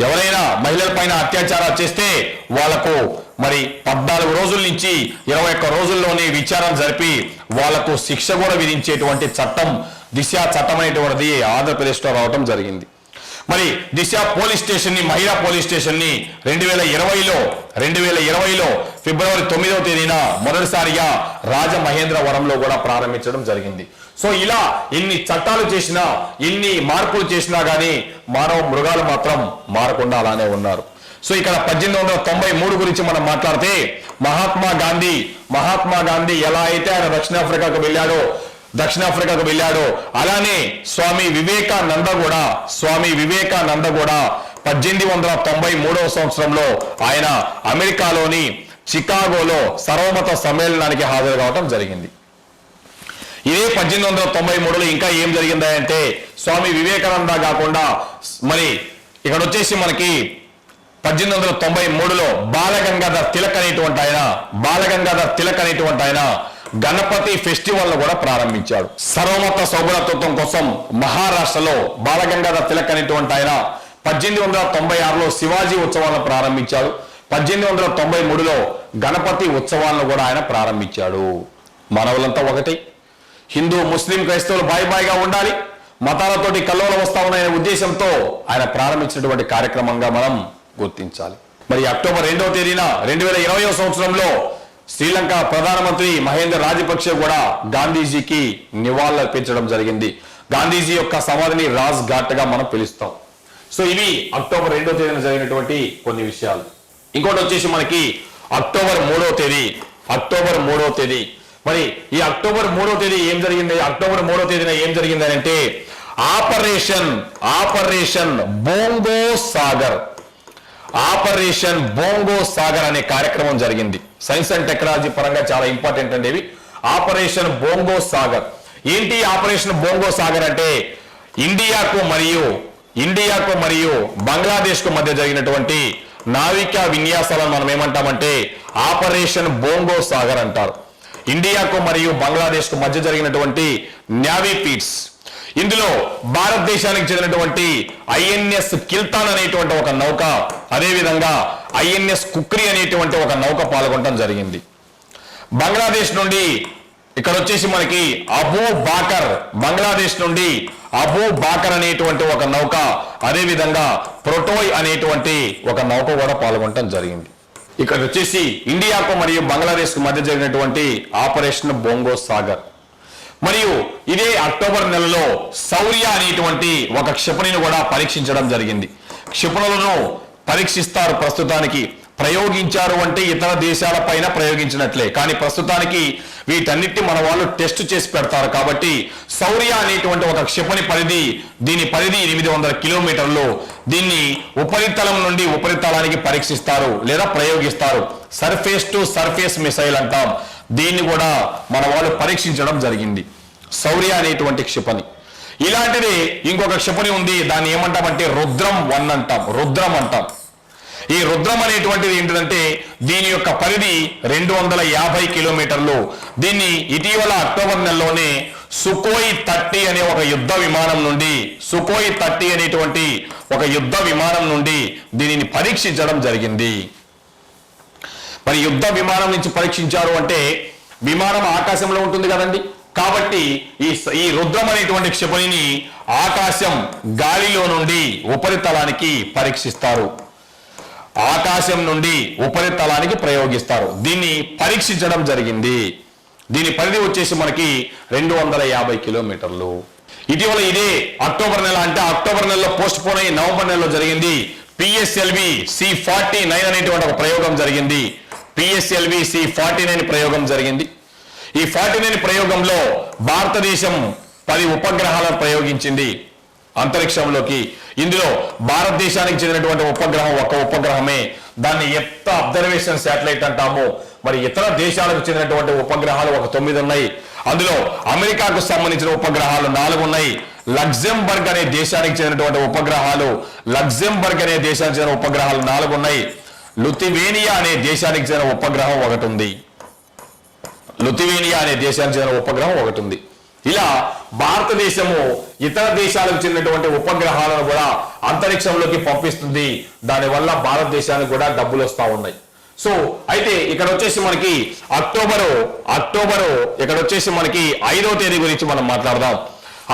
ఎవరైనా మహిళల పైన అత్యాచారాలు చేస్తే వాళ్లకు మరి 14 రోజుల నుంచి 21 రోజుల్లోనే విచారణ జరిపి వాళ్లకు శిక్ష కూడా విధించేటువంటి చట్టం, దిశ చట్టం అనేటువంటిది ఆంధ్రప్రదేశ్లో రావటం జరిగింది. మరి దిశ పోలీస్ స్టేషన్ ని, మహిళా పోలీస్ స్టేషన్ ని 2020లో ఫిబ్రవరి 9వ తేదీన మొదటిసారిగా రాజమహేంద్రవరంలో కూడా ప్రారంభించడం జరిగింది. సో ఇలా ఎన్ని చట్టాలు చేసినా, ఎన్ని మార్పులు చేసినా గానీ మానవ మృగాలు మాత్రం మారకుండా అలానే ఉన్నారు. సో ఇక్కడ 1893 గురించి మనం మాట్లాడితే మహాత్మా గాంధీ ఎలా అయితే ఆయన దక్షిణాఫ్రికాకు వెళ్ళాడో అలానే స్వామి వివేకానంద కూడా 1893 సంవత్సరంలో ఆయన అమెరికాలోని చికాగోలో సర్వమత సమ్మేళనానికి హాజరు కావటం జరిగింది. ఇదే 1893లో ఇంకా ఏం జరిగిందంటే స్వామి వివేకానంద కాకుండా మరి ఇక్కడ వచ్చేసి మనకి 1893లో బాలగంగాధర్ తిలక్ అనేటువంటి ఆయన గణపతి ఫెస్టివల్ ను కూడా ప్రారంభించాడు. సర్వమత సౌభ్రతత్వం కోసం మహారాష్ట్రలో బాలగంగాధర్ తిలక్ అనేటువంటి ఆయన 1896లో శివాజీ ఉత్సవాలను ప్రారంభించాడు. 1893లో గణపతి ఉత్సవాలను కూడా ఆయన ప్రారంభించాడు. మానవులంతా ఒకటి, హిందూ ముస్లిం క్రైస్తవులు బాయిగా ఉండాలి, మతాలతోటి కల్లోలం వస్తా ఉన్న ఉద్దేశంతో ఆయన ప్రారంభించినటువంటి కార్యక్రమంగా మనం గుర్తించాలి. మరి అక్టోబర్ 2వ తేదీన 2020 సంవత్సరంలో శ్రీలంక ప్రధానమంత్రి మహేంద్ర రాజపక్షే కూడా గాంధీజీకి నివాళులు అర్పించడం జరిగింది. గాంధీజీ యొక్క సమాధిని రాజ్ ఘాట్ గా మనం పిలుస్తాం. సో ఇవి అక్టోబర్ 2వ తేదీన జరిగినటువంటి కొన్ని విషయాలు. ఇంకోటి వచ్చేసి మనకి అక్టోబర్ 3వ తేదీ. మరి ఈ అక్టోబర్ 3వ తేదీ ఏం జరిగింది? అక్టోబర్ 3వ తేదీన ఏం జరిగింది అంటే ఆపరేషన్ బోంగో సాగర్ అనే కార్యక్రమం జరిగింది. సైన్స్ అండ్ టెక్నాలజీ పరంగా చాలా ఇంపార్టెంట్ అండి ఇవి. Operation bongo Sagar. ఏంటి ఆపరేషన్ బోంగో సాగర్ అంటే ఇండియాకు మరియు బంగ్లాదేశ్ కు మధ్య జరిగినటువంటి నావికా విన్యాసాలను మనం ఏమంటామంటే ఆపరేషన్ బోంగో సాగర్ అంటారు. ఇండియాకు మరియు బంగ్లాదేశ్ కు మధ్య జరిగినటువంటి నేవీ ఫీట్స్. ఇందులో భారతదేశానికి చెందినటువంటి ఐఎన్ఎస్ కిల్తాన్ అనేటువంటి ఒక నౌక, అదేవిధంగా ఐఎన్ఎస్ కుక్రీ అనేటువంటి ఒక నౌక పాల్గొనడం జరిగింది. బంగ్లాదేశ్ నుండి ఇక్కడ వచ్చేసి మనకి బంగ్లాదేశ్ నుండి అబూ బాకర్ అనేటువంటి ఒక నౌక, అదేవిధంగా ప్రొటోయ్ అనేటువంటి ఒక నౌక కూడా పాల్గొనడం జరిగింది. ఇక్కడ వచ్చేసి ఇండియాకు మరియు బంగ్లాదేశ్ కు మధ్య జరిగినటువంటి ఆపరేషన్ బోంగో సాగర్. మరియు ఇదే అక్టోబర్ నెలలో శౌర్య అనేటువంటి ఒక క్షిపణిని కూడా పరీక్షించడం జరిగింది. క్షిపణులను పరీక్షిస్తారు ప్రస్తుతానికి. ప్రయోగించారు అంటే ఇతర దేశాల పైన ప్రయోగించినట్లే, కానీ ప్రస్తుతానికి వీటన్నిటి మన వాళ్ళు టెస్ట్ చేసి పెడతారు. కాబట్టి శౌర్య అనేటువంటి ఒక క్షిపణి దీని పరిధి 800 కిలోమీటర్లు. దీన్ని ఉపరితలం నుండి ఉపరితలానికి పరీక్షిస్తారు లేదా ప్రయోగిస్తారు. సర్ఫేస్ టు సర్ఫేస్ మిసైల్ అంటాం. దీన్ని కూడా మన వాళ్ళు పరీక్షించడం జరిగింది. శౌర్య అనేటువంటి క్షిపణి. ఇలాంటిది ఇంకొక క్షిపణి ఉంది, దాన్ని ఏమంటామంటే రుద్రం 1 అంటాం. రుద్రం అంటాం. ఈ రుద్రం అనేటువంటిది ఏంటంటే దీని యొక్క పరిధి 250 కిలోమీటర్లు. దీన్ని ఇటీవల అక్టోబర్ నెలలోనే సుకోయి 30 అనే ఒక యుద్ధ విమానం నుండి దీనిని పరీక్షించడం జరిగింది. మరి యుద్ధ విమానం నుంచి పరీక్షించారు అంటే విమానం ఆకాశంలో ఉంటుంది కదండి. కాబట్టి ఈ రుద్రం అనేటువంటి క్షిపణిని ఆకాశం గాలిలో నుండి ఉపరితలానికి పరీక్షిస్తారు. ఆకాశం నుండి ఉపరితలానికి ప్రయోగిస్తారు. దీన్ని పరీక్షించడం జరిగింది. దీని పరిధి వచ్చేసి మనకి 250 కిలోమీటర్లు. ఇటీవల ఇదే అక్టోబర్ నెల, అంటే అక్టోబర్ నెలలో పోస్ట్ పోన్ అయ్యి నవంబర్ నెలలో జరిగింది. PSLV C-49 అనేటువంటి ఒక ప్రయోగం జరిగింది. PSLV C-49 ప్రయోగం జరిగింది. ఈ 49 ప్రయోగంలో భారతదేశం 10 ఉపగ్రహాలను ప్రయోగించింది అంతరిక్షంలోకి. ఇందులో భారతదేశానికి చెందినటువంటి ఉపగ్రహం ఒక ఉపగ్రహమే. దాన్ని ఎర్త్ అబ్జర్వేషన్ శాటిలైట్ అంటాము. మరి ఇతర దేశాలకు చెందినటువంటి ఉపగ్రహాలు ఒక 9 ఉన్నాయి. అందులో అమెరికాకు సంబంధించిన ఉపగ్రహాలు 4 ఉన్నాయి. లగ్జెంబర్గ్ అనే దేశానికి చెందినటువంటి ఉపగ్రహాలు 4 ఉన్నాయి. లుథివేనియా అనే దేశానికి చెందిన ఉపగ్రహం ఒకటి ఉంది. ఇలా భారతదేశము ఇతర దేశాలకు చెందినటువంటి ఉపగ్రహాలను కూడా అంతరిక్షంలోకి పంపిస్తుంది. దానివల్ల భారతదేశానికి కూడా డబ్బులు వస్తూ ఉన్నాయి. సో అయితే ఇక్కడ వచ్చేసి మనకి అక్టోబరు ఇక్కడ వచ్చేసి మనకి 5వ తేదీ గురించి మనం మాట్లాడదాం.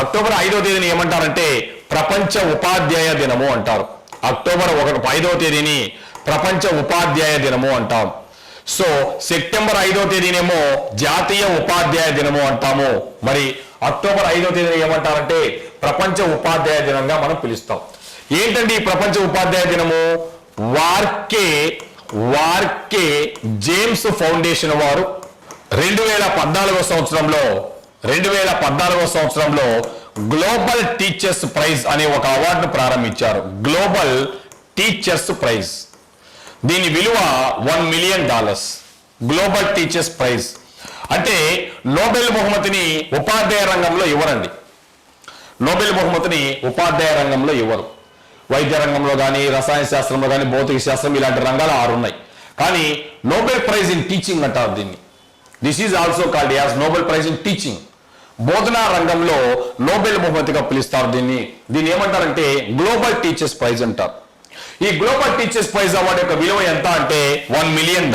అక్టోబర్ 5వ తేదీని ఏమంటారంటే ప్రపంచ ఉపాధ్యాయ దినము అంటారు. అక్టోబర్ 5వ తేదీని ప్రపంచ ఉపాధ్యాయ దినము అంటాం. సో సెప్టెంబర్ 5వ తేదీనేమో జాతీయ ఉపాధ్యాయ దినము అంటాము. మరి అక్టోబర్ 5వ తేదీని ఏమంటారంటే ప్రపంచ ఉపాధ్యాయ దినంగా మనం పిలుస్తాం. ఏంటండి ఈ ప్రపంచ ఉపాధ్యాయ దినము? వార్కే జేమ్స్ ఫౌండేషన్ వారు 2014వ సంవత్సరంలో గ్లోబల్ టీచర్స్ ప్రైజ్ అనే ఒక అవార్డును ప్రారంభించారు. Global teachers prize. దీని విలువ $1 మిలియన్. గ్లోబల్ టీచర్స్ ప్రైజ్ అంటే నోబెల్ బహుమతిని ఉపాధ్యాయ రంగంలో ఇవ్వరండి. నోబెల్ బహుమతిని ఉపాధ్యాయ రంగంలో ఇవ్వరు. వైద్య రంగంలో కానీ, రసాయన శాస్త్రంలో కానీ, భౌతిక శాస్త్రం ఇలాంటి రంగాలు 6 ఉన్నాయి. కానీ నోబెల్ ప్రైజ్ ఇన్ టీచింగ్ అంటారు దీన్ని. This is also called as Nobel prize in teaching. బోధనా రంగంలో నోబెల్ బహుమతిగా పిలుస్తారు దీన్ని. దీన్ని ఏమంటారంటే గ్లోబల్ టీచర్స్ ప్రైజ్ అంటారు. ఈ గ్లోబల్ టీచర్స్ ప్రైజ్ అవార్డు యొక్క విలువ ఎంత అంటే $1 మిలియన్.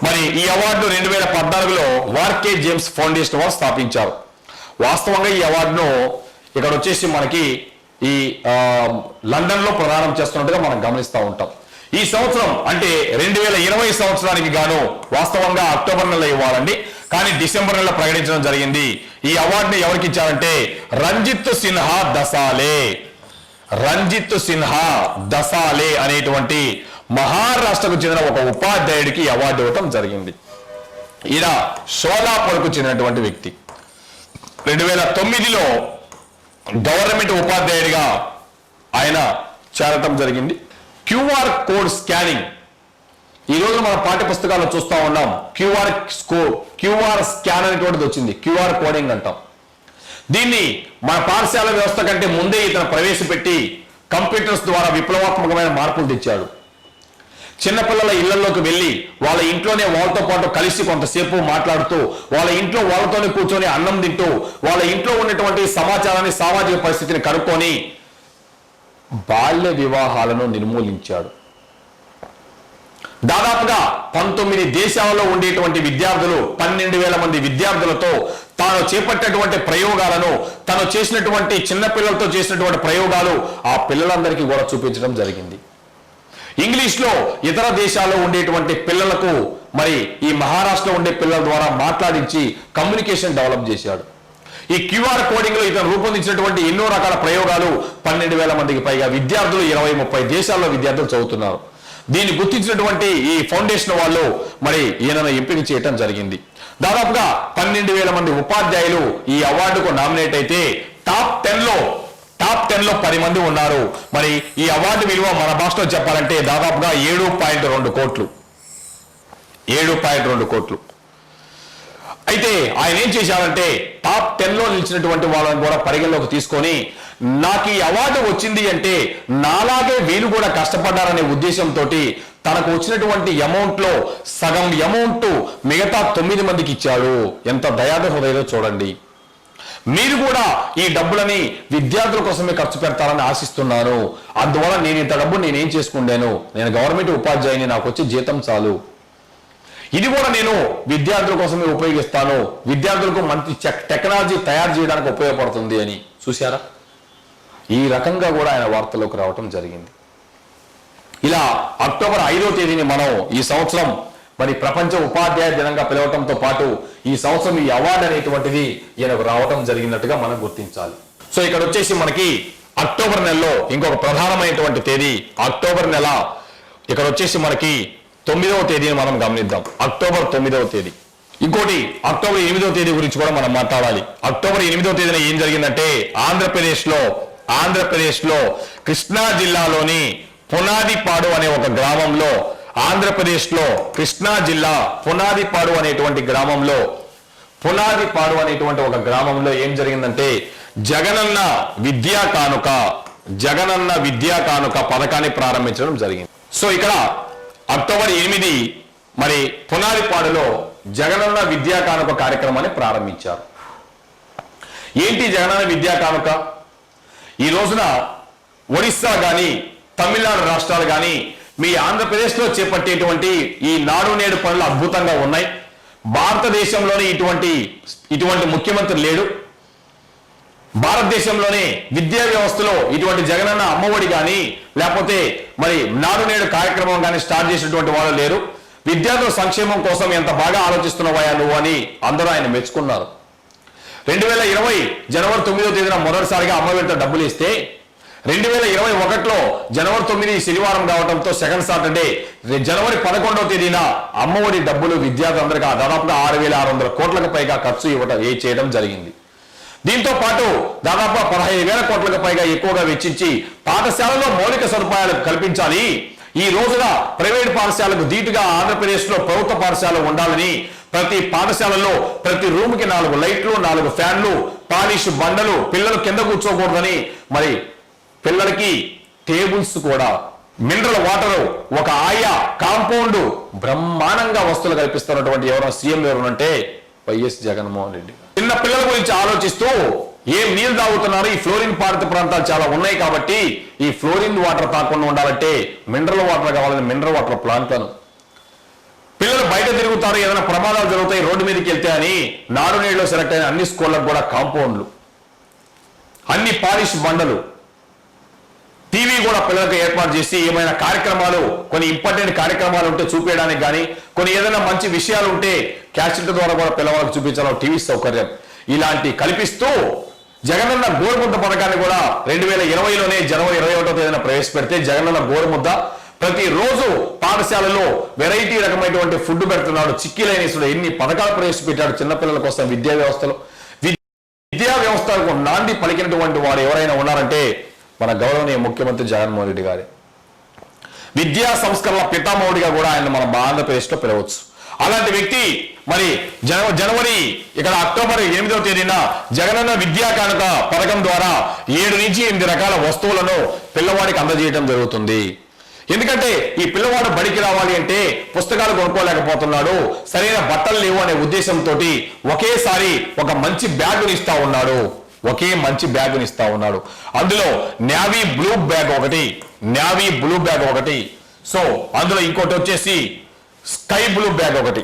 మరి ఈ అవార్డు 2014లో వార్కే జేమ్స్ ఫౌండేషన్ వారు స్థాపించారు. వాస్తవంగా ఈ అవార్డును ఇక్కడ వచ్చేసి మనకి ఈ లండన్ లో ప్రదానం చేస్తున్నట్టుగా మనం గమనిస్తూ ఉంటాం. ఈ సంవత్సరం అంటే 2020 సంవత్సరానికి గాను వాస్తవంగా అక్టోబర్ నెలలో ఇవ్వాలండి, కానీ డిసెంబర్ నెలలో ప్రకటించడం జరిగింది. ఈ అవార్డుని ఎవరికి ఇచ్చారంటే రంజిత్ సిన్హా దసాలే అనేటువంటి మహారాష్ట్రకు చెందిన ఒక ఉపాధ్యాయుడికి అవార్డు ఇవ్వటం జరిగింది. ఈయన షోలాపూర్కు చెందినటువంటి వ్యక్తి. 2009లో గవర్నమెంట్ ఉపాధ్యాయుడిగా ఆయన చేరటం జరిగింది. QR కోడ్ స్కానింగ్ ఈ రోజు మన పాఠ్య పుస్తకాల్లో చూస్తూ ఉన్నాం క్యూఆర్ స్కాన్ అనేటువంటిది వచ్చింది. క్యూఆర్ కోడింగ్ అంటాం. దీన్ని మన పాఠశాల వ్యవస్థ కంటే ముందే ఇతను ప్రవేశపెట్టి కంప్యూటర్స్ ద్వారా విప్లవాత్మకమైన మార్పులు తెచ్చాడు. చిన్నపిల్లల ఇళ్లలోకి వెళ్ళి వాళ్ళ ఇంట్లోనే వాళ్ళతో పాటు కలిసి కొంతసేపు మాట్లాడుతూ, వాళ్ళ ఇంట్లో వాళ్ళతోనే కూర్చొని అన్నం తింటూ, వాళ్ళ ఇంట్లో ఉన్నటువంటి సమాచారాన్ని, సామాజిక పరిస్థితిని కనుక్కొని బాల్య వివాహాలను నిర్మూలించాడు. దాదాపుగా 19 దేశాలలో ఉండేటువంటి విద్యార్థులు 12,000 మంది విద్యార్థులతో తాను చేపట్టినటువంటి ప్రయోగాలను, తను చేసినటువంటి చిన్నపిల్లలతో చేసినటువంటి ప్రయోగాలు ఆ పిల్లలందరికీ కూడా చూపించడం జరిగింది. ఇంగ్లీష్లో ఇతర దేశాల్లో ఉండేటువంటి పిల్లలకు మరి ఈ మహారాష్ట్రలో ఉండే పిల్లల ద్వారా మాట్లాడించి కమ్యూనికేషన్ డెవలప్ చేశాడు. ఈ క్యూఆర్ కోడింగ్ లో ఇతను రూపొందించినటువంటి ఎన్నో రకాల ప్రయోగాలు 12,000 మందికి పైగా విద్యార్థులు 20-30 దేశాల్లో విద్యార్థులు చదువుతున్నారు. దీన్ని గుర్తించినటువంటి ఈ ఫౌండేషన్ వాళ్ళు మరి ఈయనను ఎంపిక చేయటం జరిగింది. దాదాపుగా 12,000 మంది ఉపాధ్యాయులు ఈ అవార్డుకు నామినేట్ అయితే టాప్ 10 లో 10 మంది ఉన్నారు. మరి ఈ అవార్డు విలువ మన భాషలో చెప్పాలంటే దాదాపుగా 7.2 కోట్లు. 7.2 కోట్లు. అయితే ఆయన ఏం చేశారంటే టాప్ 10 లో నిలిచినటువంటి వాళ్ళని కూడా పరిగణలోకి తీసుకొని, నాకు ఈ అవార్డు వచ్చింది అంటే నాలాగే వీళ్ళు కూడా కష్టపడ్డారనే ఉద్దేశంతో తనకు వచ్చినటువంటి అమౌంట్ లో సగం అమౌంట్ మిగతా 9 మందికి ఇచ్చాడు. ఎంత దయాద హృదయంలో చూడండి. మీరు కూడా ఈ డబ్బులని విద్యార్థుల కోసమే ఖర్చు పెడతారని ఆశిస్తున్నాను. అందువల్ల నేను ఇంత డబ్బు నేనేం చేసుకుంటాను, నేను గవర్నమెంట్ ఉపాధ్యాయుని, నాకు వచ్చే జీతం చాలు, ఇది కూడా నేను విద్యార్థుల కోసమే ఉపయోగిస్తాను, విద్యార్థులకు మంచి టెక్నాలజీ తయారు చేయడానికి ఉపయోగపడుతుంది అని. చూశారా, ఈ రకంగా కూడా ఆయన వార్తల్లోకి రావటం జరిగింది. ఇలా అక్టోబర్ 5వ తేదీని మనం ఈ సంవత్సరం మరి ప్రపంచ ఉపాధ్యాయ దినంగా పిలవటంతో పాటు ఈ సంవత్సరం ఈ అవార్డు అనేటువంటిది ఈయనకు రావటం జరిగినట్టుగా మనం గుర్తించాలి. సో ఇక్కడ వచ్చేసి మనకి అక్టోబర్ నెలలో ఇంకొక ప్రధానమైనటువంటి తేదీ అక్టోబర్ నెల, ఇక్కడ వచ్చేసి మనకి 9వ తేదీని మనం గమనిద్దాం. అక్టోబర్ 9వ తేదీ. ఇంకోటి అక్టోబర్ 8వ తేదీ గురించి కూడా మనం మాట్లాడాలి. అక్టోబర్ 8వ తేదీన ఏం జరిగిందంటే ఆంధ్రప్రదేశ్ లో కృష్ణా జిల్లాలోని పునాదిపాడు అనే ఒక గ్రామంలో, ఆంధ్రప్రదేశ్ లో కృష్ణా జిల్లా పునాదిపాడు అనేటువంటి ఒక గ్రామంలో ఏం జరిగిందంటే జగనన్న విద్యా కానుక పథకాన్ని ప్రారంభించడం జరిగింది. సో ఇక్కడ అక్టోబర్ 8 మరి పునాదిపాడులో జగనన్న విద్యా కానుక కార్యక్రమాన్ని ప్రారంభించారు. ఏంటి జగనన్న విద్యా కానుక? ఈ రోజున ఒడిస్సా కానీ తమిళనాడు రాష్ట్రాలు కానీ మీ ఆంధ్రప్రదేశ్లో చేపట్టేటువంటి ఈ నాడు నేడు పనులు అద్భుతంగా ఉన్నాయి. భారతదేశంలోనే ఇటువంటి ముఖ్యమంత్రి లేడు. భారతదేశంలోనే విద్యా వ్యవస్థలో ఇటువంటి జగనన్న అమ్మఒడి కానీ లేకపోతే మరి నాడు నేడు కార్యక్రమం కానీ స్టార్ట్ చేసినటువంటి వాళ్ళు లేరు. విద్యార్థుల సంక్షేమం కోసం ఎంత బాగా ఆలోచిస్తున్నావా నువ్వు అని అందరూ ఆయన మెచ్చుకున్నారు. 2020 జనవరి 9వ తేదీన మొదటిసారిగా అమ్మఒడితో డబ్బులు ఇస్తే 2021లో జనవరి 9 శనివారం కావడంతో సెకండ్ సాటర్డే జనవరి 11వ తేదీన అమ్మఒడి డబ్బులు విద్యార్థులందరికీ దాదాపుగా 6,600 కోట్లకు పైగా ఖర్చు చేయడం జరిగింది. దీంతో పాటు దాదాపుగా 15,000 కోట్లకు పైగా ఎక్కువగా వెచ్చించి పాఠశాలలో మౌలిక సదుపాయాలు కల్పించాలి. ఈ రోజున ప్రైవేట్ పాఠశాలకు ధీటుగా ఆంధ్రప్రదేశ్లో ప్రభుత్వ పాఠశాల ఉండాలని ప్రతి పాఠశాలలో ప్రతి రూమ్కి 4 లైట్లు, 4 ఫ్యాన్లు, పాలిష్ బండలు, పిల్లలు కింద కూర్చోకూడదని, మరి పిల్లలకి టేబుల్స్ కూడా, మినరల్ వాటర్, ఒక ఆయా కాంపౌండ్, బ్రహ్మాండంగా వస్తువులు కల్పిస్తున్నటువంటి సీఎం ఎవరంటే వైఎస్ జగన్మోహన్ రెడ్డి. చిన్న పిల్లల గురించి ఆలోచిస్తూ ఏం నీళ్ళు తాగుతున్నారు, ఈ ఫ్లోరిన్ పారిత ప్రాంతాలు చాలా ఉన్నాయి కాబట్టి ఈ ఫ్లోరిన్ వాటర్ తాకుండా ఉండాలంటే మినరల్ వాటర్ కావాలని మినరల్ వాటర్ ప్లాంట్లను, పిల్లలు బయట తిరుగుతారు, ఏదైనా ప్రమాదాలు జరుగుతాయి రోడ్డు మీదకి వెళ్తే అని నాడు నేడులో సెలెక్ట్ అయిన అన్ని స్కూళ్ళకు కూడా కాంపౌండ్లు, అన్ని పాలిష్ బండలు, టీవీ కూడా పిల్లలకు ఏర్పాటు చేసి ఏమైనా కార్యక్రమాలు, కొన్ని ఇంపార్టెంట్ కార్యక్రమాలు ఉంటే చూపించడానికి కానీ, కొన్ని ఏదైనా మంచి విషయాలు ఉంటే క్యాసెట్ ద్వారా కూడా పిల్లవాళ్ళకి చూపించాలి టీవీ సౌకర్యం, ఇలాంటి కల్పిస్తూ జగనన్న గోరుముద్ద పథకాన్ని కూడా 2020లోనే జనవరి 21వ తేదీన ప్రవేశపెడితే జగనన్న గోరుముద్ద ప్రతిరోజు పాఠశాలలో వెరైటీ రకమైనటువంటి ఫుడ్ పెడుతున్నాడు. చిక్కీలైన ఎన్ని పథకాలు ప్రవేశపెట్టాడు చిన్నపిల్లల కోసం. విద్యా వ్యవస్థలకు నాంది పలికినటువంటి వారు ఎవరైనా ఉన్నారంటే మన గౌరవనీయ ముఖ్యమంత్రి జగన్మోహన్ రెడ్డి గారి. విద్యా సంస్కరణల పితామహుడిగా కూడా ఆయన మన ఆంధ్రప్రదేశ్లో పిలవచ్చు. అలాంటి వ్యక్తి మరి జనవరి ఇక్కడ అక్టోబర్ 8వ తేదీన జగనన్న విద్యా కానుక పథకం ద్వారా 7 నుంచి 8 రకాల వస్తువులను పిల్లవాడికి అందజేయడం జరుగుతుంది. ఎందుకంటే ఈ పిల్లవాడు బడికి రావాలి అంటే పుస్తకాలు కొనుక్కోలేకపోతున్నాడు, సరైన బట్టలు లేవు అనే ఉద్దేశంతో ఒకేసారి ఒక మంచి బ్యాగుని ఇస్తా ఉన్నాడు. అందులో నేవీ బ్లూ బ్యాగ్ ఒకటి, సో అందులో ఇంకోటి వచ్చేసి స్కై బ్లూ బ్యాగ్ ఒకటి.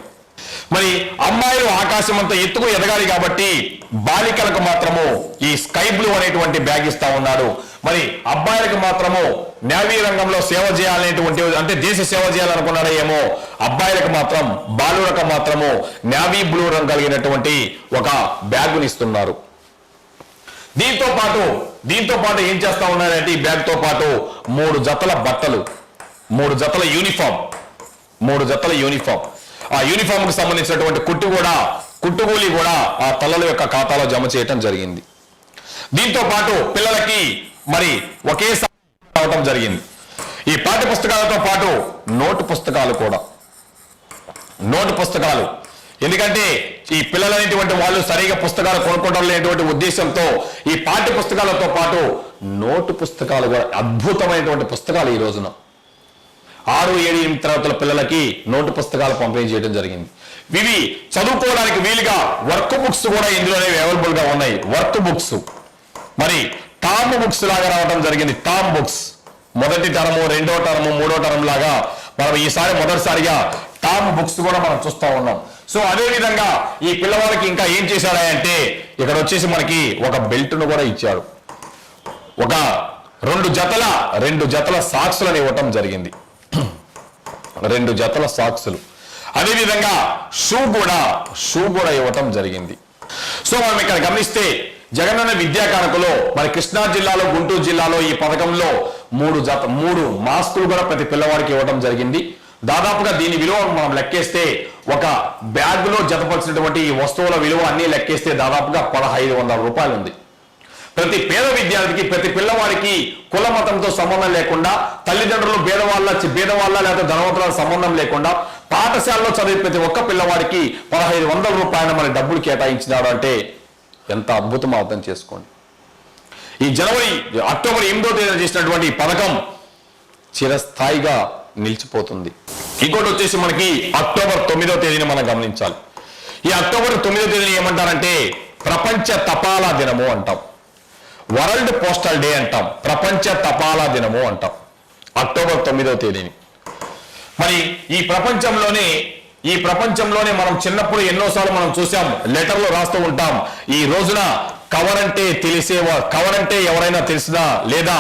మరి అమ్మాయిలు ఆకాశం అంతా ఎత్తుకు ఎదగాలి కాబట్టి బాలికలకు మాత్రము ఈ స్కై బ్లూ అనేటువంటి బ్యాగ్ ఇస్తా ఉన్నాడు. మరి అబ్బాయిలకు మాత్రము నేవీ రంగంలో సేవ చేయాలనేటువంటి, అంటే దేశ సేవ చేయాలనుకున్నాడో ఏమో, అబ్బాయిలకు మాత్రం బాలులకు మాత్రము నేవీ బ్లూ రంగు కలిగినటువంటి ఒక బ్యాగుని ఇస్తున్నారు. దీంతో పాటు ఏం చేస్తా ఉన్నారంటే ఈ బ్యాగ్ తో పాటు 3 జతల బట్టలు, 3 జతల యూనిఫామ్, ఆ యూనిఫామ్ కు సంబంధించినటువంటి కుట్టుగూలి కూడా ఆ తల్లుల యొక్క ఖాతాలో జమ చేయటం జరిగింది. దీంతో పాటు పిల్లలకి మరి ఒకేసారి రావడం జరిగింది. ఈ పాఠ్య పుస్తకాలతో పాటు నోటు పుస్తకాలు, ఎందుకంటే ఈ పిల్లలైనటువంటి వాళ్ళు సరిగా పుస్తకాలు కొనుక్కోవడం లేనటువంటి ఉద్దేశంతో ఈ పాఠ్య పుస్తకాలతో పాటు నోటు పుస్తకాలు కూడా అద్భుతమైనటువంటి పుస్తకాలు ఈ రోజున 6, 7, 8 తరగతుల పిల్లలకి నోటు పుస్తకాలు పంపిణీ చేయడం జరిగింది. ఇవి చదువుకోవడానికి వీలుగా వర్క్ బుక్స్ కూడా ఇందులోనే అవైలబుల్ గా ఉన్నాయి. వర్క్ బుక్స్ మరి టామ్ బుక్స్ లాగా రావడం జరిగింది. టామ్ బుక్స్ మొదటి టర్ము, 2వ టర్ము, 3వ టర్మ్ లాగా మనం ఈసారి మొదటిసారిగా టామ్ బుక్స్ కూడా మనం చూస్తూ ఉన్నాం. సో అదే విధంగా ఈ పిల్లవాళ్ళకి ఇంకా ఏం చేశాడంటే ఇక్కడ వచ్చేసి మనకి ఒక బెల్ట్ ను కూడా ఇచ్చాడు. ఒక 2 జతల సాక్స్లను ఇవ్వటం జరిగింది. 2 జతల సాక్సులు, అదేవిధంగా షూ కూడా ఇవ్వటం జరిగింది. సో మనం ఇక్కడ గమనిస్తే జగనన్న విద్యా కానుకలో మరి కృష్ణా జిల్లాలో, గుంటూరు జిల్లాలో ఈ పథకంలో 3 మాస్కులు కూడా ప్రతి పిల్లవాడికి ఇవ్వడం జరిగింది. దాదాపుగా దీని విలువ మనం లెక్కేస్తే ఒక బ్యాగ్ లో జతపరిచినటువంటి ఈ వస్తువుల విలువ అన్ని లెక్కేస్తే దాదాపుగా 1500 రూపాయలు ఉంది. ప్రతి పేద విద్యార్థికి, ప్రతి పిల్లవాడికి కుల మతంతో సంబంధం లేకుండా, తల్లిదండ్రులు భేదవాళ్ళ లేదా ధనవంతుల సంబంధం లేకుండా పాఠశాలలో చదివే ప్రతి ఒక్క పిల్లవాడికి 1500 రూపాయలు మన డబ్బులు కేటాయించినాడు అంటే ఎంత అద్భుతమో అర్థం చేసుకోండి. ఈ అక్టోబర్ 8వ తేదీన చేసినటువంటి ఈ పథకం చిరస్థాయిగా నిలిచిపోతుంది. ఇంకోటి వచ్చేసి మనకి అక్టోబర్ 9వ తేదీని మనం గమనించాలి. ఈ అక్టోబర్ 9వ తేదీని ఏమంటారంటే ప్రపంచ తపాలా దినము అంటాం, వరల్డ్ పోస్టల్ డే అంటాం, ప్రపంచ తపాలా దినము అంటాం అక్టోబర్ 9వ తేదీని. మరి ఈ ప్రపంచంలోనే మనం చిన్నప్పుడు ఎన్నోసార్లు మనం చూసాం, లెటర్లు రాస్తూ ఉంటాం. ఈ రోజున కవర్ అంటే ఎవరైనా తెలిసినా, లేదా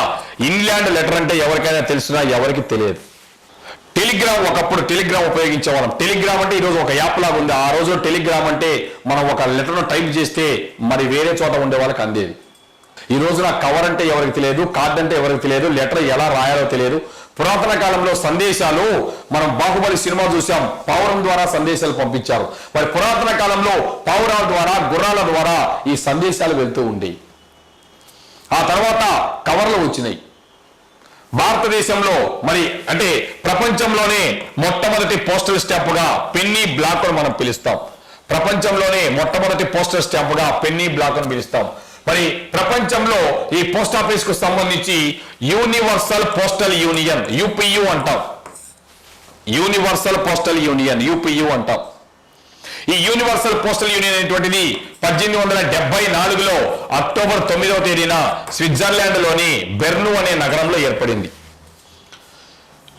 ఇంగ్లాండ్ లెటర్ అంటే ఎవరికైనా తెలిసినా ఎవరికి తెలియదు. టెలిగ్రామ్, ఒకప్పుడు టెలిగ్రామ్ ఉపయోగించేవాళ్ళం. టెలిగ్రామ్ అంటే ఈరోజు ఒక యాప్ లాగా ఉంది. ఆ రోజు టెలిగ్రామ్ అంటే మనం ఒక లెటర్ను టైప్ చేస్తే మరి వేరే చోట ఉండే వాళ్ళకి అందేది. ఈ రోజున కవర్ అంటే ఎవరికి తెలియదు, కార్డ్ అంటే ఎవరికి తెలియదు, లెటర్ ఎలా రాయాలో తెలియదు. పురాతన కాలంలో సందేశాలు, మనం బాహుబలి సినిమా చూసాం, పావురం ద్వారా సందేశాలు పంపించారు. మరి పురాతన కాలంలో పావురాల ద్వారా, గుర్రాల ద్వారా ఈ సందేశాలు వెళ్తూ ఉండేవి. ఆ తర్వాత కవర్లు వచ్చినాయి. భారతదేశంలో మరి అంటే ప్రపంచంలోనే మొట్టమొదటి పోస్టల్ స్టాంపుగా పెన్నీ బ్లాక్ అని మనం పిలుస్తాం. ప్రపంచంలోనే మొట్టమొదటి పోస్టల్ స్టాంపుగా పెన్నీ బ్లాక్ అని పిలుస్తాం. మరి ప్రపంచంలో ఈ పోస్ట్ ఆఫీస్ కు సంబంధించి యూనివర్సల్ పోస్టల్ యూనియన్, యూపీయూ అంటాం. యూనివర్సల్ పోస్టల్ యూనియన్, యూపీయూ అంటాం. ఈ యూనివర్సల్ పోస్టల్ యూనియన్ అనేటువంటిది 1874లో అక్టోబర్ 9వ తేదీన స్విట్జర్లాండ్ లోని బెర్ను అనే నగరంలో ఏర్పడింది.